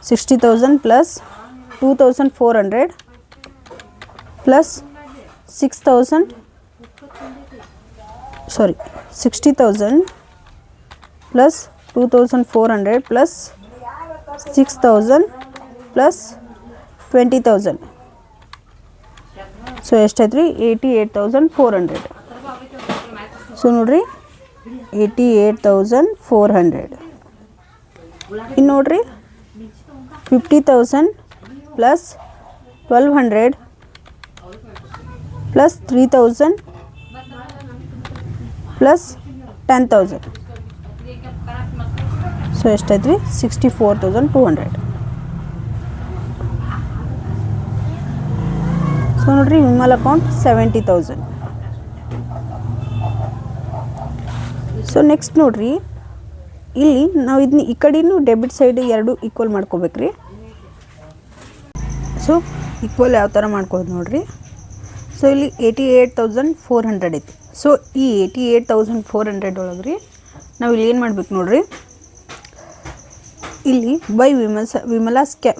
60,000 ಪ್ಲಸ್ 2,400 ಪ್ಲಸ್ 6,000 ಸಾರಿ 60,000 ಪ್ಲಸ್ 2,400 ಪ್ಲಸ್ 6,000 ಪ್ಲಸ್ 20,000. ಸೊ ಎಷ್ಟಾಯ್ತು ರೀ 88,400. ಸೊ ನೋಡಿರಿ 88,400. ಇನ್ನು ನೋಡಿರಿ 50,000 ಪ್ಲಸ್ 1,200 ಪ್ಲಸ್ 3,000 ಪ್ಲಸ್ 10,000. ಸೊ ಎಷ್ಟಾಯ್ತು ರೀ 64,200. ಸೊ ನೋಡಿರಿ ವಿಮಲ್ ಅಕೌಂಟ್ 70,000. ಸೊ ನೆಕ್ಸ್ಟ್ ನೋಡಿರಿ ಇಲ್ಲಿ ನಾವು ಇದನ್ನ ಈ ಕಡೆಯೂ ಡೆಬಿಟ್ ಸೈಡ್ ಎರಡು ಈಕ್ವಲ್ ಮಾಡ್ಕೋಬೇಕ್ರಿ. ಸೊ ಈಕ್ವಲ್ ಯಾವ ಥರ ಮಾಡ್ಕೊಳ್ಳೋದು ನೋಡಿರಿ. ಸೊ ಇಲ್ಲಿ 88,400 ಐತಿ. ಸೊ ಈ 88,400 ಒಳಗೆ ರೀ ನಾವು ಇಲ್ಲಿ ಏನು ಮಾಡ್ಬೇಕು ನೋಡಿರಿ ಇಲ್ಲಿ ಬೈ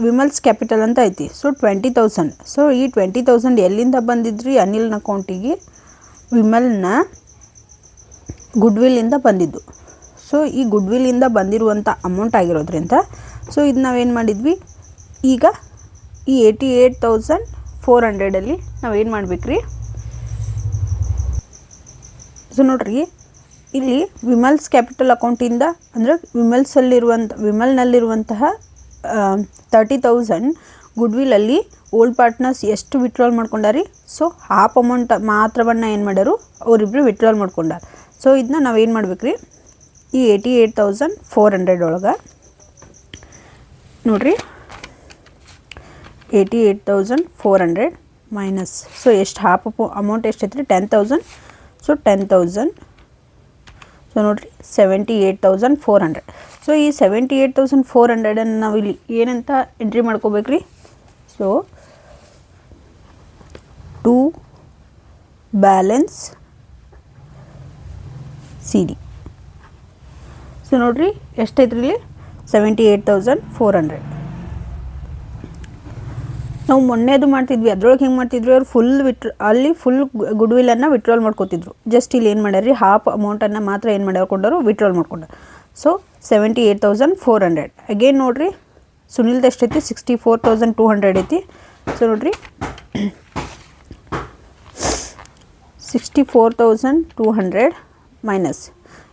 ವಿಮಲ್ಸ್ ಕ್ಯಾಪಿಟಲ್ ಅಂತ ಐತಿ. ಸೊ 20,000. ಸೊ ಈ 20,000 ಎಲ್ಲಿಂದ ಬಂದಿದ್ರಿ ಅನಿಲ್ನ ಅಕೌಂಟಿಗೆ ವಿಮಲ್ನ ಗುಡ್ವಿಲ್ಲಿಂದ ಬಂದಿದ್ದು. ಸೊ ಈ ಗುಡ್ವಿಲ್ಲಿಂದ ಬಂದಿರುವಂಥ ಅಮೌಂಟ್ ಆಗಿರೋದ್ರಿಂದ ಸೊ ಇದು ನಾವೇನು ಮಾಡಿದ್ವಿ ಈಗ ಈ 88,400 ನಾವೇನು ಮಾಡ್ಬೇಕ್ರಿ. ಸೊ ನೋಡಿರಿ ಇಲ್ಲಿ ವಿಮಲ್ಸ್ ಕ್ಯಾಪಿಟಲ್ ಅಕೌಂಟಿಂದ ಅಂದರೆ ವಿಮಲ್ನಲ್ಲಿರುವಂತಹ 30,000 ಗುಡ್ವಿಲಲ್ಲಿ ಓಲ್ಡ್ ಪಾರ್ಟ್ನರ್ಸ್ ಎಷ್ಟು ವಿತ್ಡ್ರಾಲ್ ಮಾಡ್ಕೊಂಡಾರಿ. ಸೊ ಹಾಫ್ ಅಮೌಂಟ್ ಮಾತ್ರವನ್ನು ಏನು ಮಾಡ್ಯಾರು ಅವರಿಬ್ಬರು ವಿತ್ಡ್ರಾಲ್ ಮಾಡ್ಕೊಂಡಾರ. ಸೊ ಇದನ್ನ ನಾವೇನು ಮಾಡ್ಬೇಕ್ರಿ ಈ 88,400 ಒಳಗೆ ನೋಡಿರಿ 88,400 ಮೈನಸ್, ಸೊ ಎಷ್ಟು ಹಾಫ್ ಅಮೌಂಟ್ ಎಷ್ಟೈತೆ ರೀ 10,000. ಸೊ 10,000, ಸೊ ನೋಡಿರಿ 78,400. ಸೊ ಈ 78,400 ನಾವು ಇಲ್ಲಿ ಏನಂತ ಎಂಟ್ರಿ ಮಾಡ್ಕೋಬೇಕು ರೀ. So to balance C D. So ನೋಡಿರಿ ಎಷ್ಟೈತ್ರಿ ಇಲ್ಲಿ 78,400. ನಾವು ಮೊನ್ನೆದು ಮಾಡ್ತಿದ್ವಿ, ಅದ್ರೊಳಗೆ ಹೆಂಗೆ ಮಾಡ್ತಿದ್ವಿ, ಅವ್ರು ಫುಲ್ ಗುಡ್ವಿಲನ್ನು ವಿತ್ಡ್ರಾಲ್ ಮಾಡ್ಕೋತಿದ್ರು. ಜಸ್ಟ್ ಇಲ್ಲಿ ಏನು ಮಾಡ್ಯಾರ ರೀ, ಹಾಫ್ ಅಮೌಂಟನ್ನು ಮಾತ್ರ ಏನು ಮಾಡ್ಕೊಂಡರು, ವಿತ್ಡ್ರಾಲ್ ಮಾಡ್ಕೊಂಡ್ರು. ಸೊ 78,400. ಅಗೇನ್ ನೋಡಿರಿ ಸುನಿಲ್ದು ಎಷ್ಟೈತಿ 64,200 ಐತಿ. ಸೊ ನೋಡಿರಿ 64,200 ಮೈನಸ್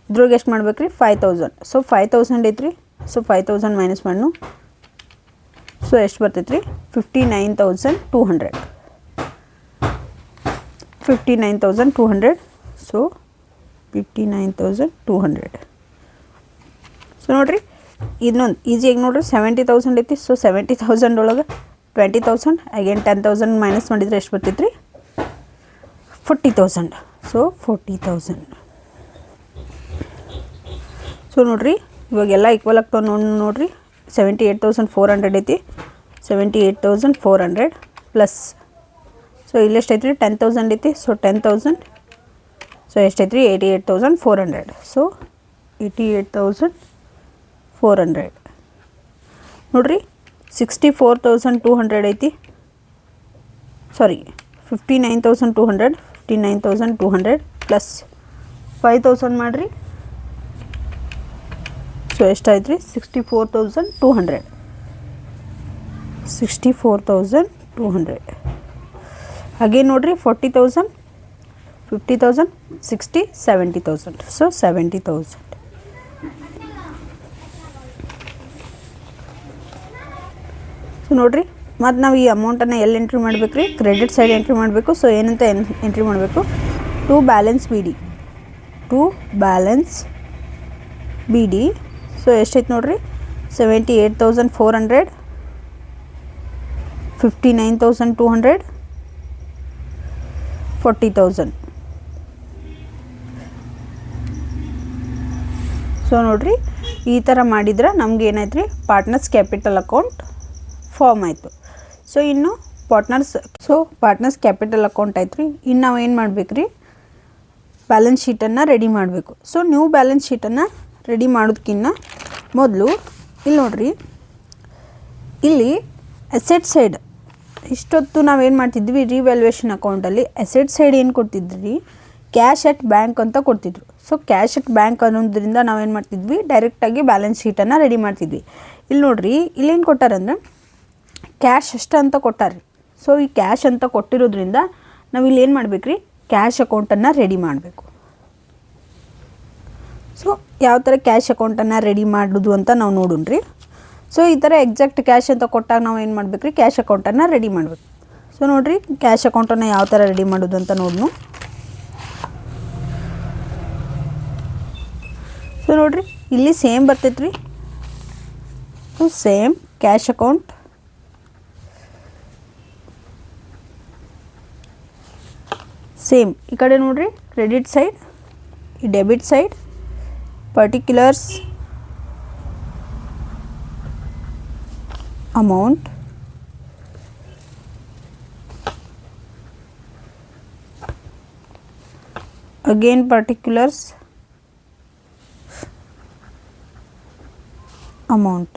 ಇದ್ರೊಳಗೆ ಎಷ್ಟು ಮಾಡ್ಬೇಕು ರೀ 5,000. ಸೊ 5,000 ಐತ್ರಿ. ಸೊ 5,000 ಮೈನಸ್ ಮಾಡು. ಸೊ ಎಷ್ಟು ಬರ್ತೈತೆ ರೀ 59,200. 59,200. ಸೊ 59,200. ಸೊ ನೋಡಿರಿ ಇನ್ನೊಂದು ಈಸಿಯಾಗಿ ನೋಡಿರಿ 70,000 ಐತಿ. ಸೊ 70,000 ಒಳಗೆ 20,000 ಅಗೇನ್ 10,000 ಮೈನಸ್ ಮಾಡಿದರೆ ಎಷ್ಟು ಬರ್ತೈತೆ ರೀ 40,000. ಸೊ 40,000. ಸೊ ನೋಡಿರಿ ಇವಾಗೆಲ್ಲ ಈಕ್ವಲ್ ಆಗ್ತಾವೆ ನೋಡಿರಿ 78,400 ಐತಿ. 78,400 ಪ್ಲಸ್, ಸೊ ಇಲ್ಲಿ ಎಷ್ಟೈತೆ ರೀ 10,000 ಐತಿ. ಸೊ 10,000. ಸೊ ಎಷ್ಟೈತೆ ರೀ 88,400. ಸೊ 88,400 ನೋಡಿರಿ 64,200 ಐತಿ. ಸಾರಿ 59,200. 59,200 ಪ್ಲಸ್ 5,000 ಮಾಡಿರಿ. ಸೊ ಎಷ್ಟಾಯ್ತು ರೀ 64,200. 64,200 ಹಾಗೆ ನೋಡಿರಿ 40,000, 50,000, 60, 70,000. ಸೊ 70,000. ಸೊ ನೋಡಿರಿ ಮತ್ತು ನಾವು ಈ ಅಮೌಂಟನ್ನು ಎಲ್ಲಿ ಎಂಟ್ರಿ ಮಾಡಬೇಕು ರೀ, ಕ್ರೆಡಿಟ್ ಸೈಡ್ ಎಂಟ್ರಿ ಮಾಡಬೇಕು. ಸೊ ಏನಂತ ಎಂಟ್ರಿ ಮಾಡಬೇಕು, to balance B D. To balance B D. So ಎಷ್ಟೈತೆ ನೋಡಿರಿ 78,400, 59,200, 40,000. ಸೊ ನೋಡಿರಿ ಈ ಥರ ಮಾಡಿದ್ರೆ ನಮ್ಗೆ ಏನಾಯ್ತು ರೀ ಪಾರ್ಟ್ನರ್ಸ್ ಕ್ಯಾಪಿಟಲ್ ಅಕೌಂಟ್ ಫಾರ್ಮ್ ಆಯಿತು. ಸೊ ಇನ್ನು ಪಾರ್ಟ್ನರ್ಸ್ ಕ್ಯಾಪಿಟಲ್ ಅಕೌಂಟ್ ಆಯ್ತು ರೀ. ಇನ್ನು ನಾವು ಏನು ಮಾಡ್ಬೇಕು ರೀ, ಬ್ಯಾಲೆನ್ಸ್ ಶೀಟನ್ನು ರೆಡಿ ಮಾಡಬೇಕು. ಸೊ ನೀವು ಬ್ಯಾಲೆನ್ಸ್ ಶೀಟನ್ನು ರೆಡಿ ಮಾಡೋದಕ್ಕಿಂತ ಮೊದಲು ಇಲ್ಲಿ ನೋಡಿರಿ, ಇಲ್ಲಿ ಅಸೆಟ್ ಸೈಡ್ ಇಷ್ಟೊತ್ತು ನಾವೇನು ಮಾಡ್ತಿದ್ವಿ, ರಿವ್ಯಾಲ್ಯೂಯೇಷನ್ ಅಕೌಂಟಲ್ಲಿ ಅಸೆಟ್ ಸೈಡ್ ಏನು ಕೊಡ್ತಿದ್ರಿ, ಕ್ಯಾಶ್ ಅಟ್ ಬ್ಯಾಂಕ್ ಅಂತ ಕೊಡ್ತಿದ್ರು. ಸೊ ಕ್ಯಾಶ್ ಅಟ್ ಬ್ಯಾಂಕ್ ಅನ್ನೋದ್ರಿಂದ ನಾವೇನು ಮಾಡ್ತಿದ್ವಿ, ಡೈರೆಕ್ಟಾಗಿ ಬ್ಯಾಲೆನ್ಸ್ ಶೀಟನ್ನು ರೆಡಿ ಮಾಡ್ತಿದ್ವಿ. ಇಲ್ಲಿ ನೋಡಿರಿ ಇಲ್ಲೇನು ಕೊಟ್ಟಾರಂದ್ರೆ ಕ್ಯಾಶ್ ಅಷ್ಟು ಅಂತ ಕೊಟ್ಟಾರ್ರಿ. ಸೊ ಈ ಕ್ಯಾಶ್ ಅಂತ ಕೊಟ್ಟಿರೋದ್ರಿಂದ ನಾವು ಇಲ್ಲಿ ಏನು ಮಾಡ್ಬೇಕು ರೀ, ಕ್ಯಾಶ್ ಅಕೌಂಟನ್ನು ರೆಡಿ ಮಾಡಬೇಕು. ಸೊ ಯಾವ ಥರ ಕ್ಯಾಶ್ ಅಕೌಂಟನ್ನು ರೆಡಿ ಮಾಡೋದು ಅಂತ ನಾವು ನೋಡೋಣ್ರಿ. ಸೊ ಈ ಥರ ಎಕ್ಸಾಕ್ಟ್ ಕ್ಯಾಶ್ ಅಂತ ಕೊಟ್ಟಾಗ ನಾವು ಏನು ಮಾಡ್ಬೇಕು ರೀ, ಕ್ಯಾಶ್ ಅಕೌಂಟನ್ನು ರೆಡಿ ಮಾಡಬೇಕು. ಸೊ ನೋಡಿರಿ ಕ್ಯಾಶ್ ಅಕೌಂಟನ್ನು ಯಾವ ಥರ ರೆಡಿ ಮಾಡೋದು ಅಂತ ನೋಡೋಣ. ಸೊ ನೋಡಿರಿ ಇಲ್ಲಿ ಸೇಮ್ ಬರ್ತೈತೆ ರೀ. So same cash account, same ಈ ಕಡೆ ನೋಡಿರಿ ಕ್ರೆಡಿಟ್ ಸೈಡ್, ಈ debit side, particulars amount, again particulars amount.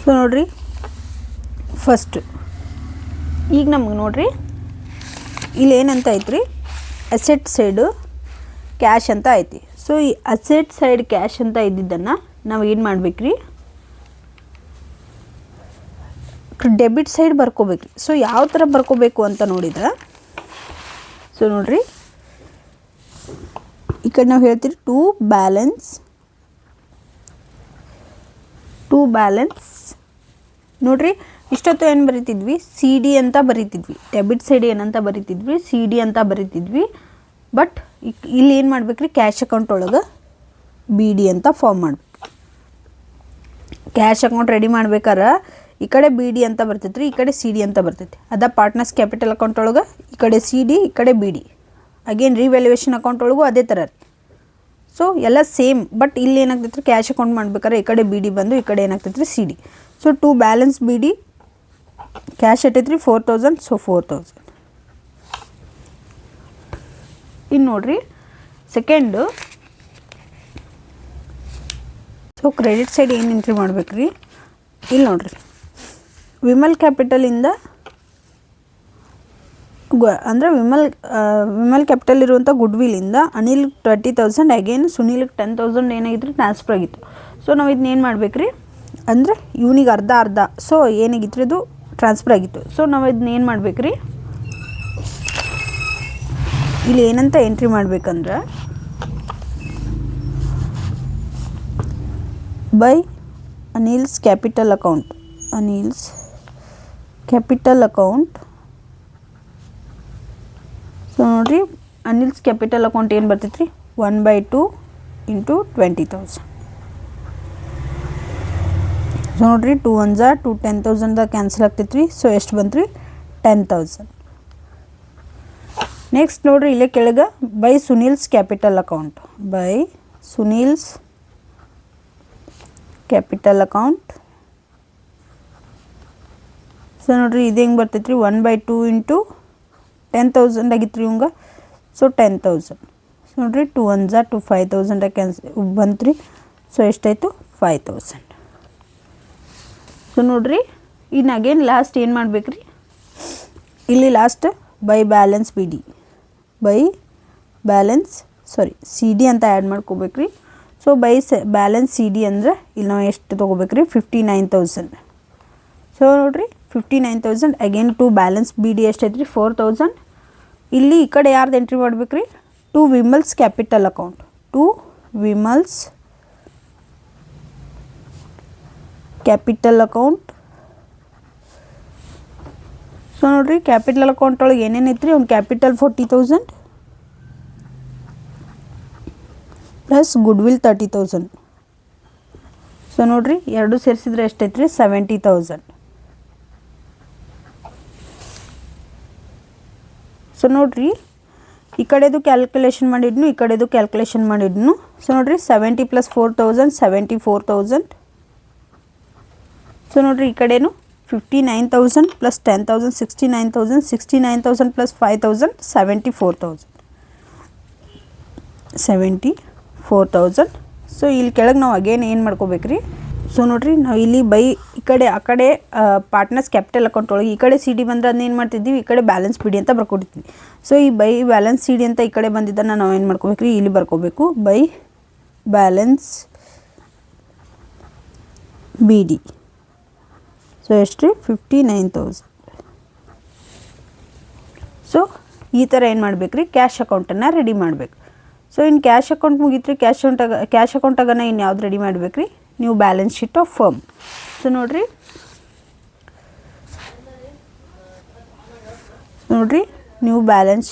So ನೋಡಿರಿ ಫಸ್ಟ್ ಈಗ ನಮ್ಗೆ ನೋಡಿರಿ ಇಲ್ಲಿ ಏನಂತ ಐತ್ರಿ, ಅಸೆಟ್ ಸೈಡು ಕ್ಯಾಶ್ ಅಂತ ಐತಿ. ಸೊ ಈ ಅಸೆಟ್ ಸೈಡ್ ಕ್ಯಾಶ್ ಅಂತ ಇದ್ದಿದ್ದನ್ನು ನಾವು ಏನು ಮಾಡ್ಬೇಕ್ರಿ, ಡೆಬಿಟ್ ಸೈಡ್ ಬರ್ಕೋಬೇಕ್ರಿ. ಸೊ ಯಾವ ಥರ ಬರ್ಕೋಬೇಕು ಅಂತ ನೋಡಿದ್ರೆ, ಸೊ ನೋಡಿರಿ ಈ ಕಡೆ ನಾವು ಹೇಳ್ತೀವಿ ಟು ಬ್ಯಾಲೆನ್ಸ್ ನೋಡಿರಿ ಇಷ್ಟೊತ್ತು ಏನು ಬರೀತಿದ್ವಿ, ಸಿ ಡಿ ಅಂತ ಬರೀತಿದ್ವಿ. ಡೆಬಿಟ್ ಸೈಡ್ ಏನಂತ ಬರೀತಿದ್ವಿ, ಸಿ ಡಿ ಅಂತ ಬರೀತಿದ್ವಿ. ಬಟ್ ಇಲ್ಲಿ ಏನು ಮಾಡ್ಬೇಕು ರೀ, ಕ್ಯಾಶ್ ಅಕೌಂಟ್ ಒಳಗೆ ಬಿ ಡಿ ಅಂತ ಫಾರ್ಮ್ ಮಾಡ್ಬೇಕು. ಕ್ಯಾಶ್ ಅಕೌಂಟ್ ರೆಡಿ ಮಾಡ್ಬೇಕಾರೆ ಈ ಕಡೆ ಬಿ ಡಿ ಅಂತ ಬರ್ತೈತೆ ರೀ, ಈ ಕಡೆ ಸಿ ಡಿ ಅಂತ ಬರ್ತೈತಿ. ಅದ ಪಾರ್ಟ್ನರ್ಸ್ ಕ್ಯಾಪಿಟಲ್ ಅಕೌಂಟ್ ಒಳಗೆ ಈ ಕಡೆ ಸಿ ಡಿ, ಈ ಕಡೆ B D. Again revaluation account ಒಳಗೂ ಅದೇ ಥರ ರೀ. ಸೊ ಎಲ್ಲ ಸೇಮ್, ಬಟ್ ಇಲ್ಲಿ ಏನಾಗ್ತೈತೆ ರೀ, ಕ್ಯಾಶ್ ಅಕೌಂಟ್ ಮಾಡ್ಬೇಕಾದ್ರೆ ಈ ಕಡೆ ಬಿ ಡಿ ಬಂದು ಈ ಕಡೆ ಏನಾಗ್ತೈತೆ ರೀ, C D. So to balance B D cash ಎಟ್ಟೈತೆ ರೀ 4000. ಸೊ 4000. ಇನ್ನು ನೋಡಿರಿ ಸೆಕೆಂಡು. ಸೊ ಕ್ರೆಡಿಟ್ ಸೈಡ್ ಏನು ಎಂಟ್ರಿ ಮಾಡ್ಬೇಕು ರೀ, ಇಲ್ಲಿ ನೋಡಿರಿ ವಿಮಲ್ ಕ್ಯಾಪಿಟಲಿಂದ ಅಂದರೆ ವಿಮಲ್ ಕ್ಯಾಪಿಟಲ್ ಇರುವಂಥ ಗುಡ್ವಿಲಿಂದ ಅನಿಲ್ 20,000 ಅಗೇನ್ ಸುನೀಲ್ಗೆ 10,000 ಏನಾಗಿತ್ತು ಟ್ರಾನ್ಸ್ಫರ್ ಆಗಿತ್ತು. ಸೊ ನಾವು ಇದನ್ನ ಏನು ಮಾಡ್ಬೇಕು ರೀ, ಅಂದರೆ ಇವನಿಗೆ ಅರ್ಧ. ಸೊ ಏನಾಗಿತ್ತು ಇದು ಟ್ರಾನ್ಸ್ಫರ್ ಆಗಿತ್ತು. ಸೊ ನಾವು ಇದನ್ನ ಏನು ಮಾಡ್ಬೇಕು ರೀ, ಇಲ್ಲಿ ಏನಂತ ಎಂಟ್ರಿ ಮಾಡ್ಬೇಕಂದ್ರೆ ಬೈ ಅನಿಲ್ಸ್ ಕ್ಯಾಪಿಟಲ್ ಅಕೌಂಟ್. ಸೊ ನೋಡಿರಿ ಅನಿಲ್ಸ್ ಕ್ಯಾಪಿಟಲ್ ಅಕೌಂಟ್ ಏನು ಬರ್ತೈತೆ ರೀ, 1/2 ಇಂಟು 20,000. ಸೊ ನೋಡಿರಿ 2 1s 2 10,000 ಕ್ಯಾನ್ಸಲ್ ಆಗ್ತೈತೆ ರೀ. ಸೊ ಎಷ್ಟು ಬಂತು ರೀ, 10,000. ನೆಕ್ಸ್ಟ್ ನೋಡಿರಿ ಇಲ್ಲೇ ಕೆಳಗೆ ಬೈ ಸುನೀಲ್ಸ್ ಕ್ಯಾಪಿಟಲ್ ಅಕೌಂಟ್. ಸೊ ನೋಡಿರಿ ಇದು ಹೆಂಗೆ ಬರ್ತೈತೆ ರೀ, 1/2 ಇಂಟು 10,000 ಆಗಿತ್ತು ರೀ ಇವಂಗೆ. ಸೊ 10,000. ಸೊ ನೋಡಿರಿ 2 1s 2 5,000 ಕ್ಯಾನ್ಸಲ್ ಬಂತು ರೀ. ಸೊ ಎಷ್ಟಾಯಿತು, 5,000. ಸೊ ನೋಡಿರಿ ಇನ್ನು ಅಗೇನ್ ಲಾಸ್ಟ್ ಏನು ಮಾಡ್ಬೇಕು ರೀ, ಇಲ್ಲಿ last by balance C D ಅಂತ ಆ್ಯಡ್ ಮಾಡ್ಕೋಬೇಕು ರೀ. ಸೊ ಬ್ಯಾಲೆನ್ಸ್ ಸಿ ಡಿ ಅಂದರೆ ಇಲ್ಲಿ ನಾವು ಎಷ್ಟು ತೊಗೋಬೇಕು ರೀ, 59,000. ಸೊ ನೋಡಿರಿ 59,000 again to balance B D ಎಷ್ಟೈತೆ ರೀ, 4,000. ಇಲ್ಲಿ ಈ ಕಡೆ ಯಾರ್ದು ಎಂಟ್ರಿ ಮಾಡ್ಬೇಕು ರೀ, ಟು ವಿಮಲ್ಸ್ ಕ್ಯಾಪಿಟಲ್ ಅಕೌಂಟ್. ಸೊ ನೋಡಿರಿ ಕ್ಯಾಪಿಟಲ್ ಅಕೌಂಟ್ ಒಳಗೆ ಏನೇನು ಐತ್ರಿ, ಒಂದು ಕ್ಯಾಪಿಟಲ್ 40,000 ಪ್ಲಸ್ ಗುಡ್ವಿಲ್ 30,000. ಸೊ ನೋಡಿರಿ ಎರಡು ಸೇರಿಸಿದ್ರೆ ಎಷ್ಟೈತೆ ರೀ, 70,000. ಸೊ ನೋಡಿರಿ ಈ ಕಡೆದು ಕ್ಯಾಲ್ಕುಲೇಷನ್ ಮಾಡಿದ್ನು. ಸೊ ನೋಡಿರಿ 70 + 4,000 74,000. ಸೊ ನೋಡಿರಿ ಈ ಕಡೆನು 59,000 + 10,000 69,000 69,000 + 5,000 74,000. ಸೊ ಇಲ್ಲಿ ಕೆಳಗೆ ನಾವು ಅಗೇನ್ ಏನು ಮಾಡ್ಕೋಬೇಕು ರೀ, ಸೊ ನೋಡಿರಿ ನಾವು ಇಲ್ಲಿ ಬೈ ಈ ಕಡೆ ಆ ಕಡೆ ಪಾರ್ಟ್ನರ್ಸ್ ಕ್ಯಾಪಿಟಲ್ ಅಕೌಂಟ್ ಒಳಗೆ ಈ ಕಡೆ ಸಿ ಡಿ ಬಂದರೆ ಅದನ್ನ ಏನು ಮಾಡ್ತಿದ್ದೀವಿ, ಈ ಕಡೆ ಬ್ಯಾಲೆನ್ಸ್ ಬಿ ಡಿ ಅಂತ ಬರ್ಕೊಟ್ಟಿದ್ವಿ. ಸೊ ಈ ಬೈ ಬ್ಯಾಲೆನ್ಸ್ ಸಿ ಡಿ ಅಂತ ಈ ಕಡೆ ಬಂದಿದ್ದನ್ನು ನಾವು ಏನು ಮಾಡ್ಕೋಬೇಕು ರೀ, ಇಲ್ಲಿ ಬರ್ಕೋಬೇಕು by balance B D. So ಎಷ್ಟು ರೀ, 59,000. ಸೊ ಈ ಥರ ಏನು ಮಾಡ್ಬೇಕು ರೀ, ಕ್ಯಾಶ್ ಅಕೌಂಟನ್ನು ರೆಡಿ ಮಾಡಬೇಕು. ಸೊ ಇನ್ನು ಕ್ಯಾಶ್ ಅಕೌಂಟ್ ಮುಗೀತು ರೀ. ಕ್ಯಾಶ್ ಅಕೌಂಟಾಗನ ಇನ್ನು ಯಾವ್ದು ರೆಡಿ ಮಾಡಬೇಕು ರೀ, ನೀವು balance sheet of firm. So ನೋಡಿರಿ ನೀವು balance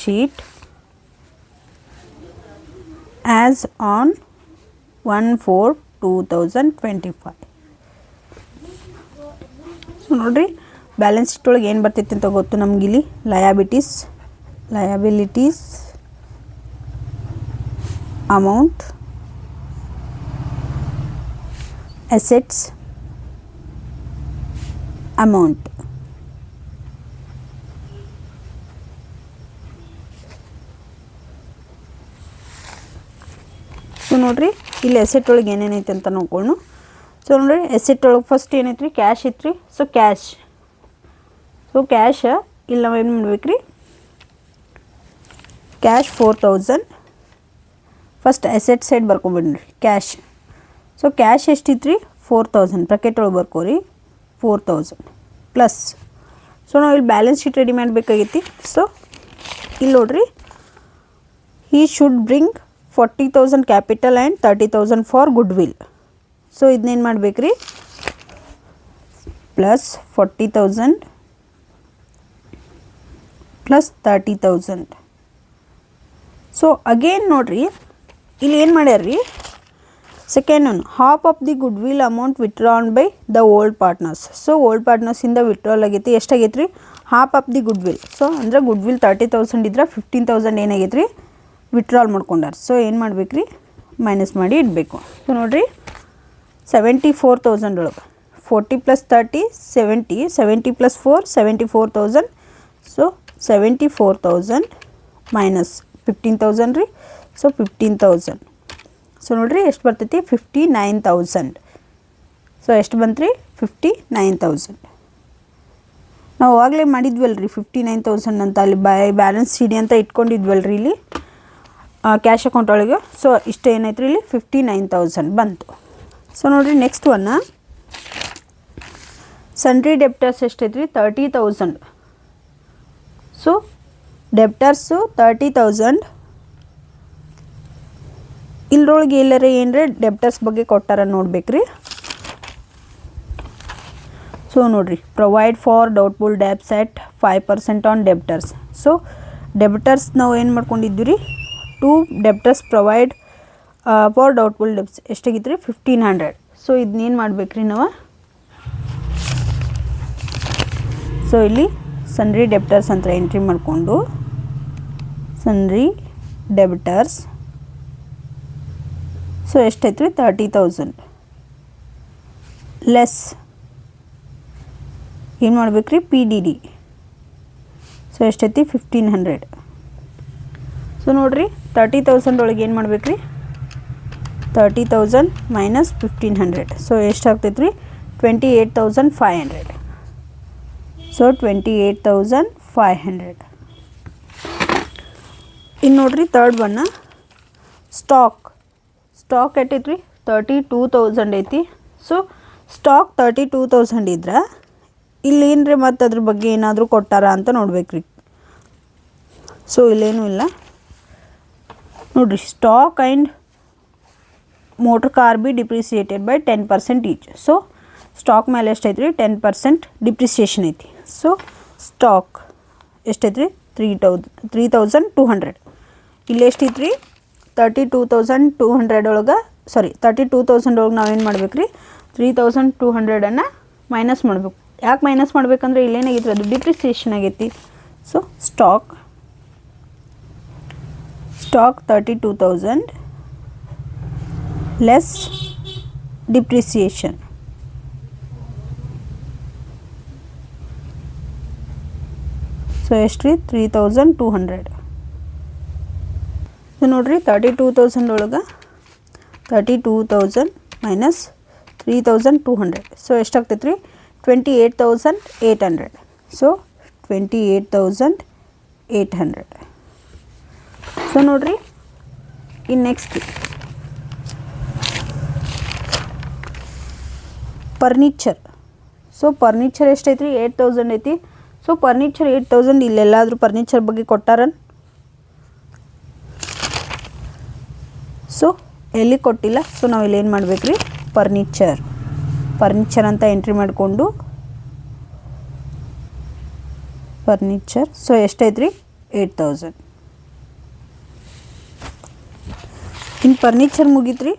sheet as on 1/4/2025. So ನೋಡಿರಿ ಬ್ಯಾಲೆನ್ಸ್ ಶೀಟ್ ಒಳಗೆ ಏನು ಬರ್ತೈತೆ ಅಂತ ಗೊತ್ತು ನಮಗಿಲ್ಲಿ, liabilities amount, assets amount. So ನೋಡಿರಿ ಇಲ್ಲಿ ಎಸೆಟ್ ಒಳಗೆ ಏನೇನೈತೆ ಅಂತ ನೋಡ್ಕೊಳ್ಳು. ಸೊ ನೋಡಿರಿ ಎಸೆಟ್ ಒಳಗೆ ಫಸ್ಟ್ ಏನೈತೆ ರೀ, ಕ್ಯಾಶ್ ಐತೆ ರೀ. ಸೊ ಕ್ಯಾಶ್ ಇಲ್ಲಿ ನಾವು ಏನು ಮಾಡ್ಬೇಕು ರೀ, ಕ್ಯಾಶ್ 4,000 ಫಸ್ಟ್ ಎಸೆಟ್ ಸೈಡ್ ಬರ್ಕೊಬಿಡ್ರಿ ಕ್ಯಾಶ್. ಸೊ ಕ್ಯಾಶ್ ಎಷ್ಟಿತ್ತು ರೀ, 4,000 ಬ್ರಾಕೆಟ್ ಒಳಗೆ ಬರ್ಕೋರಿ 4,000 ಪ್ಲಸ್. ಸೊ ನಾವು ಇಲ್ಲಿ ಬ್ಯಾಲೆನ್ಸ್ ಶೀಟ್ ರೆಡಿ ಮಾಡಬೇಕಾಗೈತಿ. ಸೊ ಇಲ್ಲಿ ನೋಡಿರಿ, he should bring 40,000 capital and 30,000 for goodwill. So ಇದನ್ನೇನು ಮಾಡ್ಬೇಕು ರೀ, ಪ್ಲಸ್ 40,000 ಪ್ಲಸ್ 30,000. ಸೊ ಅಗೇನ್ ನೋಡ್ರಿ ಇಲ್ಲಿ ಏನು ಮಾಡ್ಯಾರ್ರಿ, second one half of the good will amount withdrawn by the old partners. So old ಪಾರ್ಟ್ನರ್ಸಿಂದ ವಿತ್ಡ್ರಾಲ್ ಆಗೈತಿ, ಎಷ್ಟಾಗೈತೆ ರೀ, half of the good will. So ಅಂದರೆ ಗುಡ್ ವಿಲ್ 30,000 ಇದ್ರೆ 15,000 ಏನಾಗೈತೆ ರೀ, ವಿತ್ಡ್ರಾಲ್ ಮಾಡ್ಕೊಂಡಾರ. ಸೊ ಏನು ಮಾಡ್ಬೇಕು ರೀ, ಮೈನಸ್ ಮಾಡಿ ಇಡಬೇಕು. ಸೊ ನೋಡಿರಿ 74,000 ಒಳಗೆ 40 ಪ್ಲಸ್ 30 70, 70 ಪ್ಲಸ್ 4 74,000. ಸೊ 74,000 ಮೈನಸ್ 15,000 ರೀ. ಸೊ 15,000. ಸೊ ನೋಡಿರಿ ಎಷ್ಟು ಬರ್ತೈತಿ, 59,000. ಸೊ ಎಷ್ಟು ಬಂತು ರೀ, 59,000. ನಾವು ಆವಾಗಲೇ ಮಾಡಿದ್ವಲ್ಲ ರೀ 59,000 ಅಂತ, ಅಲ್ಲಿ ಬ್ಯಾಲೆನ್ಸ್ ಶೀಟ್ ಅಂತ ಇಟ್ಕೊಂಡಿದ್ವಲ್ಲ ರೀ ಇಲ್ಲಿ ಕ್ಯಾಶ್ ಅಕೌಂಟ್ ಒಳಗೆ. ಸೊ ಇಷ್ಟು ಏನೈತೆ ರೀ, ಇಲ್ಲಿ 59,000 ಬಂತು. ಸೊ ನೋಡಿರಿ ನೆಕ್ಸ್ಟ್ ಒನ್ ಸನ್ರಿ ಡೆಪ್ಟರ್ಸ್ ಎಷ್ಟೈತೆ ರೀ, 30,000. ಸೊ ಡೆಪ್ಟರ್ಸು 30,000. ಇಲ್ಲರೊಳಗೆ ಎಲ್ಲರ ಏನರ ಡೆಪ್ಟರ್ಸ್ ಬಗ್ಗೆ ಕೊಟ್ಟಾರ ನೋಡ್ಬೇಕು ರೀ. ಸೊ ನೋಡಿರಿ provide for doubtful debts at 5% on debtors. So debtors ನಾವು ಏನು ಮಾಡ್ಕೊಂಡಿದ್ವಿ ರೀ, 2 debtors provide for doubtful debts ಎಷ್ಟಾಗಿತ್ತು ರೀ, 1,500. ಸೊ ಇದನ್ನೇನು ಮಾಡ್ಬೇಕು ರೀ ನಾವು, ಸೊ ಇಲ್ಲಿ ಸನ್ರಿ ಡೆಬ್ಟರ್ಸ್ ಅಂತ ಎಂಟ್ರಿ ಮಾಡಿಕೊಂಡು ಸನ್ರಿ ಡೆಬ್ಟರ್ಸ್. ಸೊ ಎಷ್ಟೈತೆ ರೀ, 30,000 ಲೆಸ್ ಏನು ಮಾಡ್ಬೇಕು ರೀ, PDD. ಸೊ ಎಷ್ಟೈತಿ, 1,500. ಸೊ ನೋಡಿರಿ 30,000 ಒಳಗೆ ಏನು ಮಾಡ್ಬೇಕು ರೀ, 30,000 ಮೈನಸ್ 1,500. ಸೊ ಎಷ್ಟಾಗ್ತೈತೆ ರೀ, 28,500. ಸೊ 28,500. ಇನ್ನು ನೋಡಿರಿ ಥರ್ಡ್ ಒನ್ನ ಸ್ಟಾಕ್ ಎಟ್ಟೈತೆ ರೀ, 32,000 ಐತಿ. ಸೊ ಸ್ಟಾಕ್ 32,000 ಇದ್ರೆ ಇಲ್ಲಿ ಏನ್ರಿ ಮತ್ತು ಅದ್ರ ಬಗ್ಗೆ ಏನಾದರೂ ಕೊಟ್ಟಾರ ಅಂತ ನೋಡ್ಬೇಕು ರೀ. ಸೊ ಇಲ್ಲೇನೂ ಇಲ್ಲ ನೋಡಿರಿ, stock and motor car be depreciated by 10% each. So stock ಮೇಲೆ ಎಷ್ಟೈತೆ ರೀ, 10% ಡಿಪ್ರಿಸಿಯೇಷನ್ ಐತಿ. ಸೊ ಸ್ಟಾಕ್ ಎಷ್ಟೈತೆ ರೀ, 3,200. ಇಲ್ಲಿ ಎಷ್ಟೈತೆ ರೀ, 32,200 ಒಳಗೆ 32,000 ಒಳಗೆ ನಾವೇನು ಮಾಡ್ಬೇಕು ರೀ, 3,200 ಮೈನಸ್ ಮಾಡಬೇಕು. ಯಾಕೆ ಮೈನಸ್ ಮಾಡ್ಬೇಕಂದ್ರೆ ಇಲ್ಲೇನಾಗೈತೆ ರೀ, ಅದು ಡಿಪ್ರಿಸಿಯೇಷನ್ ಆಗೈತಿ. So stock 32,000 less depreciation. So ಎಷ್ಟು ರೀ, 3,200. ಸೊ ನೋಡಿರಿ 32,000 ಒಳಗೆ 32,000 ಮೈನಸ್ 3,200. ಸೊ ಎಷ್ಟಾಗ್ತೈತೆ ರೀ, 28,800. ಸೊ 28,800. ಸೊ ನೋಡಿರಿ ಇನ್ನು ನೆಕ್ಸ್ಟ್ ಫರ್ನಿಚರ್. ಸೊ ಫರ್ನಿಚರ್ ಎಷ್ಟೈತೆ ರೀ, 8,000 ಐತಿ. ಸೊ ಫರ್ನಿಚರ್ 8,000 ಇಲ್ಲೆಲ್ಲಾದರೂ ಫರ್ನಿಚರ್ ಬಗ್ಗೆ ಕೊಟ್ಟಾರ, ಸೊ ಎಲ್ಲಿ ಕೊಟ್ಟಿಲ್ಲ. ಸೊ ನಾವು ಇಲ್ಲಿ ಏನು ಮಾಡ್ಬೇಕು ರೀ, ಫರ್ನಿಚರ್ ಅಂತ ಎಂಟ್ರಿ ಮಾಡಿಕೊಂಡು ಫರ್ನಿಚರ್. ಸೊ ಎಷ್ಟೈತೆ ರೀ, 8,000. ಇನ್ನು ಫರ್ನಿಚರ್ ಮುಗೀತು ರೀ.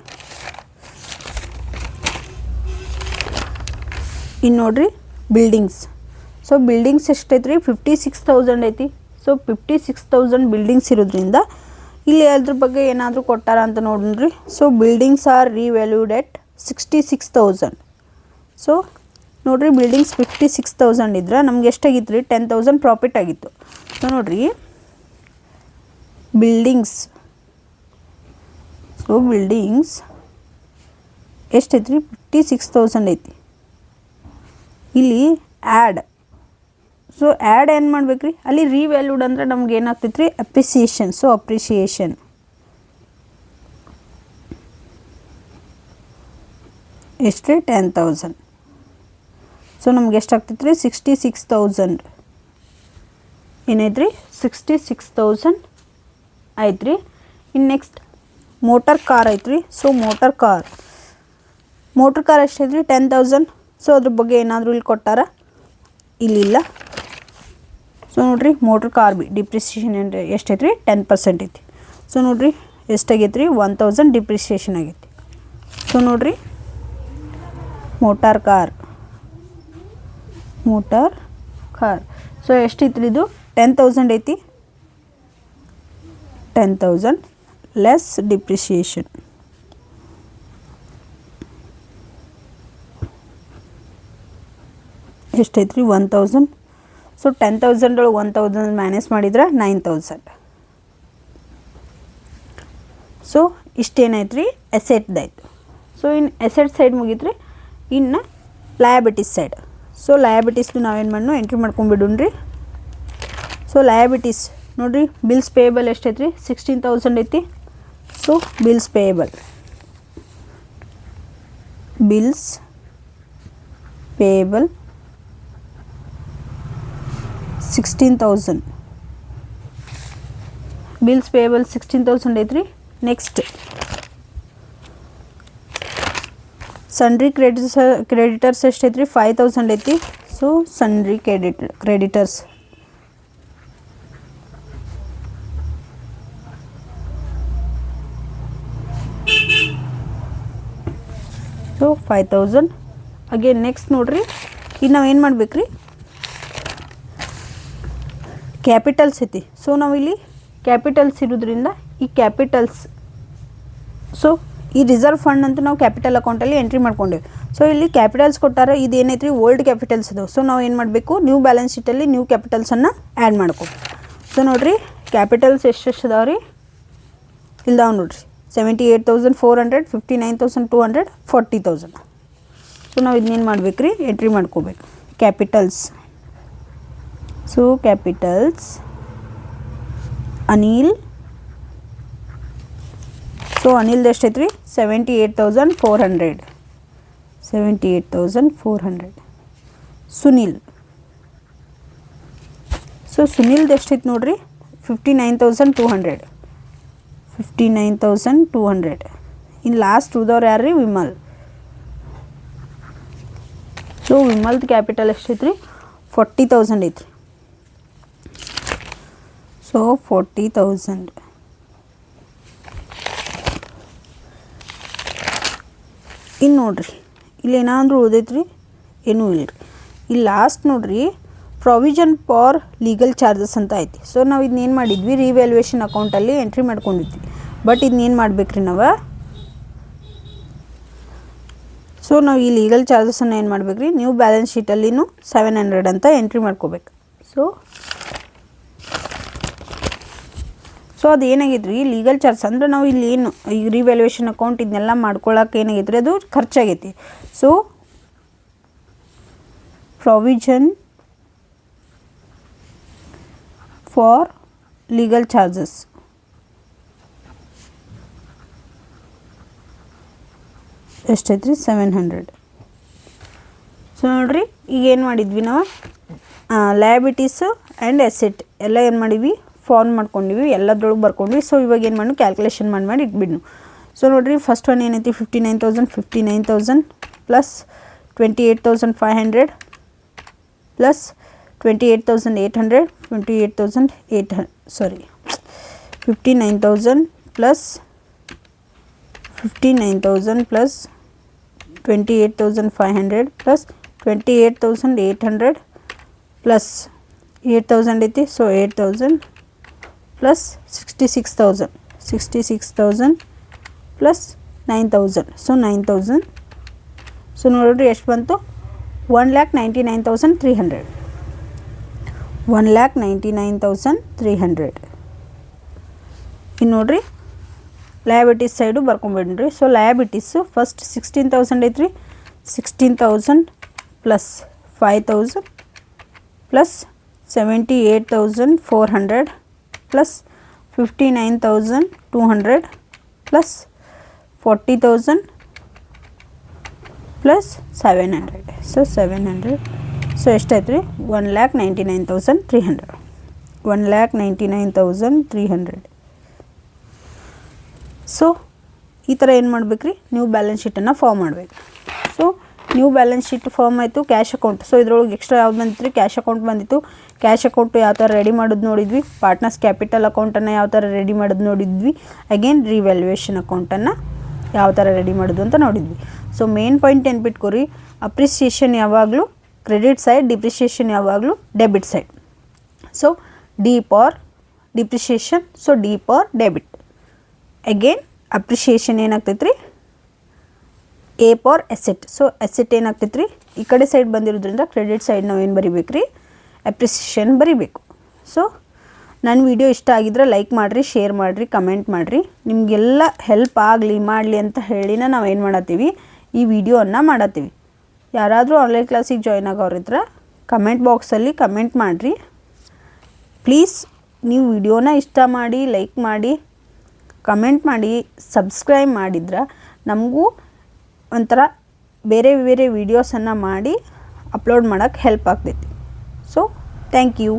ಇನ್ನು ನೋಡಿರಿ ಬಿಲ್ಡಿಂಗ್ಸ್. ಸೊ ಬಿಲ್ಡಿಂಗ್ಸ್ ಎಷ್ಟೈತೆ ರೀ, 56,000 ಐತಿ. ಸೊ 56,000 ಬಿಲ್ಡಿಂಗ್ಸ್ ಇರೋದ್ರಿಂದ ಇಲ್ಲಿ ಅದ್ರ ಬಗ್ಗೆ ಏನಾದರೂ ಕೊಟ್ಟಾರ ಅಂತ ನೋಡ್ರಿ. So buildings are revalued at 66,000. So ನೋಡಿರಿ ಬಿಲ್ಡಿಂಗ್ಸ್ 56,000 ಇದ್ರೆ ನಮ್ಗೆ ಎಷ್ಟಾಗಿತ್ತು ರೀ, 10,000 ಪ್ರಾಫಿಟ್ ಆಗಿತ್ತು. ಸೊ ನೋಡಿರಿ ಬಿಲ್ಡಿಂಗ್ಸ್. ಸೊ ಬಿಲ್ಡಿಂಗ್ಸ್ ಎಷ್ಟೈತೆ ರೀ, 56,000 ಐತಿ. ಇಲ್ಲಿ ಆ್ಯಡ್. ಸೊ ಆ್ಯಡ್ ಏನು ಮಾಡ್ಬೇಕು ರೀ, ಅಲ್ಲಿ ರಿವ್ಯಾಲ್ಯೂಡ್ ಅಂದರೆ ನಮ್ಗೆ ಏನಾಗ್ತೈತೆ ರೀ, ಅಪ್ರಿಸಿಯೇಷನ್. ಸೊ ಅಪ್ರಿಸಿಯೇಷನ್ ಎಷ್ಟು ರೀ, 10,000. ಸೊ ನಮ್ಗೆ ಎಷ್ಟಾಗ್ತೈತೆ ರೀ, 66,000 ಏನೈತೆ ರೀ, 66,000 ಆಯ್ತು ರೀ. ಇನ್ನು ನೆಕ್ಸ್ಟ್ ಮೋಟರ್ ಕಾರ್ ಐತೆ ರೀ. ಸೊ ಮೋಟರ್ ಕಾರ್ ಎಷ್ಟೈತೆ ರೀ, 10,000. ಸೊ ಅದ್ರ ಬಗ್ಗೆ ಏನಾದರೂ ಇಲ್ಲಿ ಕೊಟ್ಟಾರ, ಇಲ್ಲಿಲ್ಲ. ಸೊ ನೋಡಿರಿ ಮೋಟ್ರ್ ಕಾರ್ ಬಿ ಡಿಪ್ರಿಸಿಯೇಷನ್ ಎಷ್ಟೈತೆ ರೀ 10% ಐತಿ. ಸೊ ನೋಡಿರಿ ಎಷ್ಟಾಗೈತೆ ರೀ 1000 ಡಿಪ್ರಿಸಿಯೇಷನ್ ಆಗೈತಿ. ಸೊ ನೋಡಿರಿ ಮೋಟಾರ್ ಕಾರ್ ಸೊ ಎಷ್ಟಿತ್ತು ರೀ ಇದು 10,000 ಐತಿ. 10,000 ಲೆಸ್ ಡಿಪ್ರಿಸಿಯೇಷನ್. ಎಷ್ಟೈತೆ ರೀ 1000. ಸೊ 10,000 ಒಳಗೆ 1,000 ಮೈನಸ್ ಮಾಡಿದ್ರೆ 9,000. ಸೊ ಇಷ್ಟೇನಾಯ್ತು ರೀ ಎಸೆಟ್ದಾಯ್ತು. ಸೊ ಇನ್ನು ಎಸೆಟ್ ಸೈಡ್ ಮುಗಿತ್ರಿ. ಇನ್ನು ಲಯಬಿಟೀಸ್ ಸೈಡ್. ಸೊ ಲಯಬಿಟೀಸ್ದು ನಾವೇನು ಮಾಡೋಣ ಎಂಟ್ರಿ ಮಾಡ್ಕೊಂಡ್ಬಿಡೋಣ್ರಿ. ಸೊ ಲಯಬಿಟೀಸ್ ನೋಡಿರಿ ಬಿಲ್ಸ್ ಪೇಯಬಲ್ ಎಷ್ಟೈತೆ ರೀ 16,000 ಐತಿ. So bills payable 16,000. Bills payable 16,000 ಐತ್ರಿ. ನೆಕ್ಸ್ಟ್ ಸನ್ರಿ ಕ್ರೆಡಿಟರ್ಸ್ ಎಷ್ಟೈತೆ ರೀ 5,000 ಐತಿ. So sundry creditors so 5,000. Again next ನೋಡಿರಿ ಈಗ ನಾವು ಏನು ಮಾಡ್ಬೇಕು ರೀ ಕ್ಯಾಪಿಟಲ್ಸ್ ಐತಿ. ಸೊ ನಾವಿಲ್ಲಿ ಕ್ಯಾಪಿಟಲ್ಸ್ ಇರೋದ್ರಿಂದ ಈ ಕ್ಯಾಪಿಟಲ್ಸ್ ಸೊ ಈ ರಿಸರ್ವ್ ಫಂಡ್ ಅಂತೂ ನಾವು ಕ್ಯಾಪಿಟಲ್ ಅಕೌಂಟಲ್ಲಿ ಎಂಟ್ರಿ ಮಾಡ್ಕೊಂಡೇವೆ. ಸೊ ಇಲ್ಲಿ ಕ್ಯಾಪಿಟಲ್ಸ್ ಕೊಟ್ಟಾರ, ಇದು ಏನೈತೆ ರೀ ಓಲ್ಡ್ ಕ್ಯಾಪಿಟಲ್ಸ್ ಅದು. ಸೊ ನಾವು ಏನು ಮಾಡಬೇಕು ನ್ಯೂ ಬ್ಯಾಲೆನ್ಸ್ ಶೀಟಲ್ಲಿ ನ್ಯೂ ಕ್ಯಾಪಿಟಲ್ಸನ್ನು ಆ್ಯಡ್ ಮಾಡ್ಕೊ. ಸೊ ನೋಡಿರಿ ಕ್ಯಾಪಿಟಲ್ಸ್ ಎಷ್ಟು ಅದಾವೆ ರೀ ಇಲ್ದಾವೆ ನೋಡಿರಿ 78,400, 59,200, 40,000. ಸೊ ನಾವು ಇದನ್ನೇನು ಮಾಡ್ಬೇಕು ರೀ ಎಂಟ್ರಿ ಮಾಡ್ಕೋಬೇಕು capitals. So capitals Anil. So ಅನಿಲ್ದು ಎಷ್ಟೈತೆ ರೀ 78,400. ಸುನಿಲ್. ಸೊ ಸುನಿಲ್ದು ಎಷ್ಟೈತೆ ನೋಡಿರಿ 59,200. ಇನ್ನು ಲಾಸ್ಟ್ ಉಳಿದವ್ರು ಯಾರು ರೀ ವಿಮಲ್. ಸೊ ವಿಮಲ್ದು ಕ್ಯಾಪಿಟಲ್ ಎಷ್ಟೈತೆ ರೀ 40,000 ಐತ್ರಿ. ಸೊ 40,000. ಇನ್ನು ನೋಡಿರಿ ಇಲ್ಲಿ ಏನಾದರೂ ಉಳಿದೈತ್ರಿ ಏನೂ ಇಲ್ಲ ರೀ. ಇಲ್ಲಿ ಲಾಸ್ಟ್ ನೋಡಿರಿ ಪ್ರೊವಿಷನ್ ಫಾರ್ ಲೀಗಲ್ ಚಾರ್ಜಸ್ ಅಂತ ಐತಿ. ಸೊ ನಾವು ಇದನ್ನೇನು ಮಾಡಿದ್ವಿ ರಿವ್ಯಾಲ್ಯೂಯೇಷನ್ ಅಕೌಂಟಲ್ಲಿ ಎಂಟ್ರಿ ಮಾಡ್ಕೊಂಡಿದ್ವಿ. ಬಟ್ ಇದನ್ನೇನು ಮಾಡ್ಬೇಕ್ರಿ ನಾವು ಸೊ ನಾವು ಈ ಲೀಗಲ್ ಚಾರ್ಜಸನ್ನು ಏನು ಮಾಡ್ಬೇಕ್ರಿ ನ್ಯೂ ಬ್ಯಾಲೆನ್ಸ್ ಶೀಟಲ್ಲಿನೂ 700 ಅಂತ ಎಂಟ್ರಿ ಮಾಡ್ಕೋಬೇಕು. ಸೊ ಅದು ಏನಾಗೈತೆ ರೀ ಲೀಗಲ್ ಚಾರ್ಜ್ ಅಂದರೆ ನಾವು ಇಲ್ಲಿ ಏನು ಈಗ ರಿವ್ಯಾಲ್ಯೂಯೇಷನ್ ಅಕೌಂಟ್ ಇದನ್ನೆಲ್ಲ ಮಾಡ್ಕೊಳಕ್ಕೆ ಏನಾಗೈತೆ ರೀ ಅದು ಖರ್ಚಾಗೈತಿ. So provision for legal charges ಎಷ್ಟೈತೆ ರೀ 700. ಸೊ ನೋಡಿರಿ ಈಗ ಏನು ಮಾಡಿದ್ವಿ ನಾವು ಲಯಬಿಟೀಸು ಆ್ಯಂಡ್ ಎಸೆಟ್ ಎಲ್ಲ ಏನು ಮಾಡಿವಿ ಫಾರ್ಮ್ ಮಾಡ್ಕೊಂಡಿವಿ, ಎಲ್ಲದ್ರೊಳಗೆ ಬರ್ಕೊಂಡ್ವಿ. ಸೊ ಇವಾಗ ಏನು ಮಾಡಿ ಕ್ಯಾಲ್ಕುಲೇಷನ್ ಮಾಡಿ ಇಟ್ಬಿಡ್ನು. ಸೊ ನೋಡಿರಿ ಫಸ್ಟ್ ಒನ್ ಏನೈತಿ 59,000 plus 28,500 plus 28,800 59,000 plus 28,500 plus 28,800 plus 8,000 ಐತಿ. So 8,000 plus 66,000 plus 9,000. So 9,000. So ನೋಡಿರಿ ಎಷ್ಟು ಬಂತು 1,99,300. 1,99,300. ಇನ್ನು ನೋಡಿರಿ ಲಯಬಿಟೀಸ್ ಸೈಡು ಬರ್ಕೊಂಬಿಡ್ರಿ. ಸೊ ಲಯಬಿಟೀಸು ಫಸ್ಟ್ 16,000 ಐತ್ರಿ. 16,000 plus 5,000 plus 78,400 plus 59,200 plus 40,000 plus 700. So 700. So ಎಷ್ಟಾಯ್ತು ರೀ 1,99,300. 1,99,300. ಸೊ ಈ ಥರ ಏನು ಮಾಡ್ಬೇಕು ರೀ ನ್ಯೂ ಬ್ಯಾಲೆನ್ಸ್ ಶೀಟನ್ನು ಫಾರ್ಮ್ ಮಾಡಬೇಕು. So new balance sheet form ಆಯಿತು. ಕ್ಯಾಶ್ ಅಕೌಂಟ್, ಸೊ ಇದ್ರೊಳಗೆ ಎಕ್ಸ್ಟ್ರಾ ಯಾವ್ದು ಬಂದಿತ್ತು ರೀ, ಕ್ಯಾಶ್ ಅಕೌಂಟ್ ಬಂದಿತ್ತು. ಕ್ಯಾಶ್ ಅಕೌಂಟು ಯಾವ ಥರ ರೆಡಿ ಮಾಡೋದು ನೋಡಿದ್ವಿ. ಪಾರ್ಟ್ನರ್ಸ್ ಕ್ಯಾಪಿಟಲ್ ಅಕೌಂಟನ್ನು ಯಾವ ಥರ ರೆಡಿ ಮಾಡೋದು ನೋಡಿದ್ವಿ. ಅಗೇನ್ ರಿವ್ಯಾಲ್ಯೂಯೇಷನ್ ಅಕೌಂಟನ್ನು ಯಾವ ಥರ ರೆಡಿ ಮಾಡೋದು ಅಂತ ನೋಡಿದ್ವಿ. ಸೊ ಮೇನ್ ಪಾಯಿಂಟ್ ನೆನ್ಪಿಟ್ಕೊರಿ, ಅಪ್ರಿಸಿಯೇಷನ್ ಯಾವಾಗಲೂ ಕ್ರೆಡಿಟ್ ಸೈಡ್, ಡಿಪ್ರಿಸಿಯೇಷನ್ ಯಾವಾಗಲೂ debit side. So D for depreciation, so D for debit. Again appreciation ಏನಾಗ್ತೈತೆ ರೀ, A for asset. So asset ಏನಾಗ್ತೈತೆ ರೀ, ಈ ಕಡೆ ಸೈಡ್ ಬಂದಿರೋದ್ರಿಂದ ಕ್ರೆಡಿಟ್ ಸೈಡ್ ನಾವು ಏನು ಬರಿಬೇಕು ರೀ, ಅಪ್ರಿಸಿಯೇಷನ್ ಬರಿಬೇಕು. ಸೊ ನನ್ನ ವಿಡಿಯೋ ಇಷ್ಟ ಆಗಿದ್ರೆ ಲೈಕ್ ಮಾಡಿರಿ, ಶೇರ್ ಮಾಡಿರಿ, ಕಮೆಂಟ್ ಮಾಡಿರಿ. ನಿಮಗೆಲ್ಲ ಹೆಲ್ಪ್ ಆಗಲಿ ಮಾಡಲಿ ಅಂತ ಹೇಳಿನ ನಾವು ಏನು ಮಾಡತ್ತೀವಿ, ಈ ವಿಡಿಯೋವನ್ನು ಮಾಡತ್ತೀವಿ. ಯಾರಾದರೂ ಆನ್ಲೈನ್ ಕ್ಲಾಸಿಗೆ ಜಾಯ್ನ್ ಆಗೋರಿದ್ರೆ ಕಮೆಂಟ್ ಬಾಕ್ಸಲ್ಲಿ ಕಮೆಂಟ್ ಮಾಡಿರಿ. ಪ್ಲೀಸ್ ನೀವು ವಿಡಿಯೋನ ಇಷ್ಟ ಮಾಡಿ ಲೈಕ್ ಮಾಡಿ ಕಮೆಂಟ್ ಮಾಡಿ ಸಬ್ಸ್ಕ್ರೈಬ್ ಮಾಡಿದ್ರೆ ನಮಗೂ ಒಂಥರ ಬೇರೆ ಬೇರೆ ವೀಡಿಯೋಸನ್ನು ಮಾಡಿ ಅಪ್ಲೋಡ್ ಮಾಡೋಕ್ಕೆ ಹೆಲ್ಪ್ ಆಗ್ತೈತಿ. So thank you.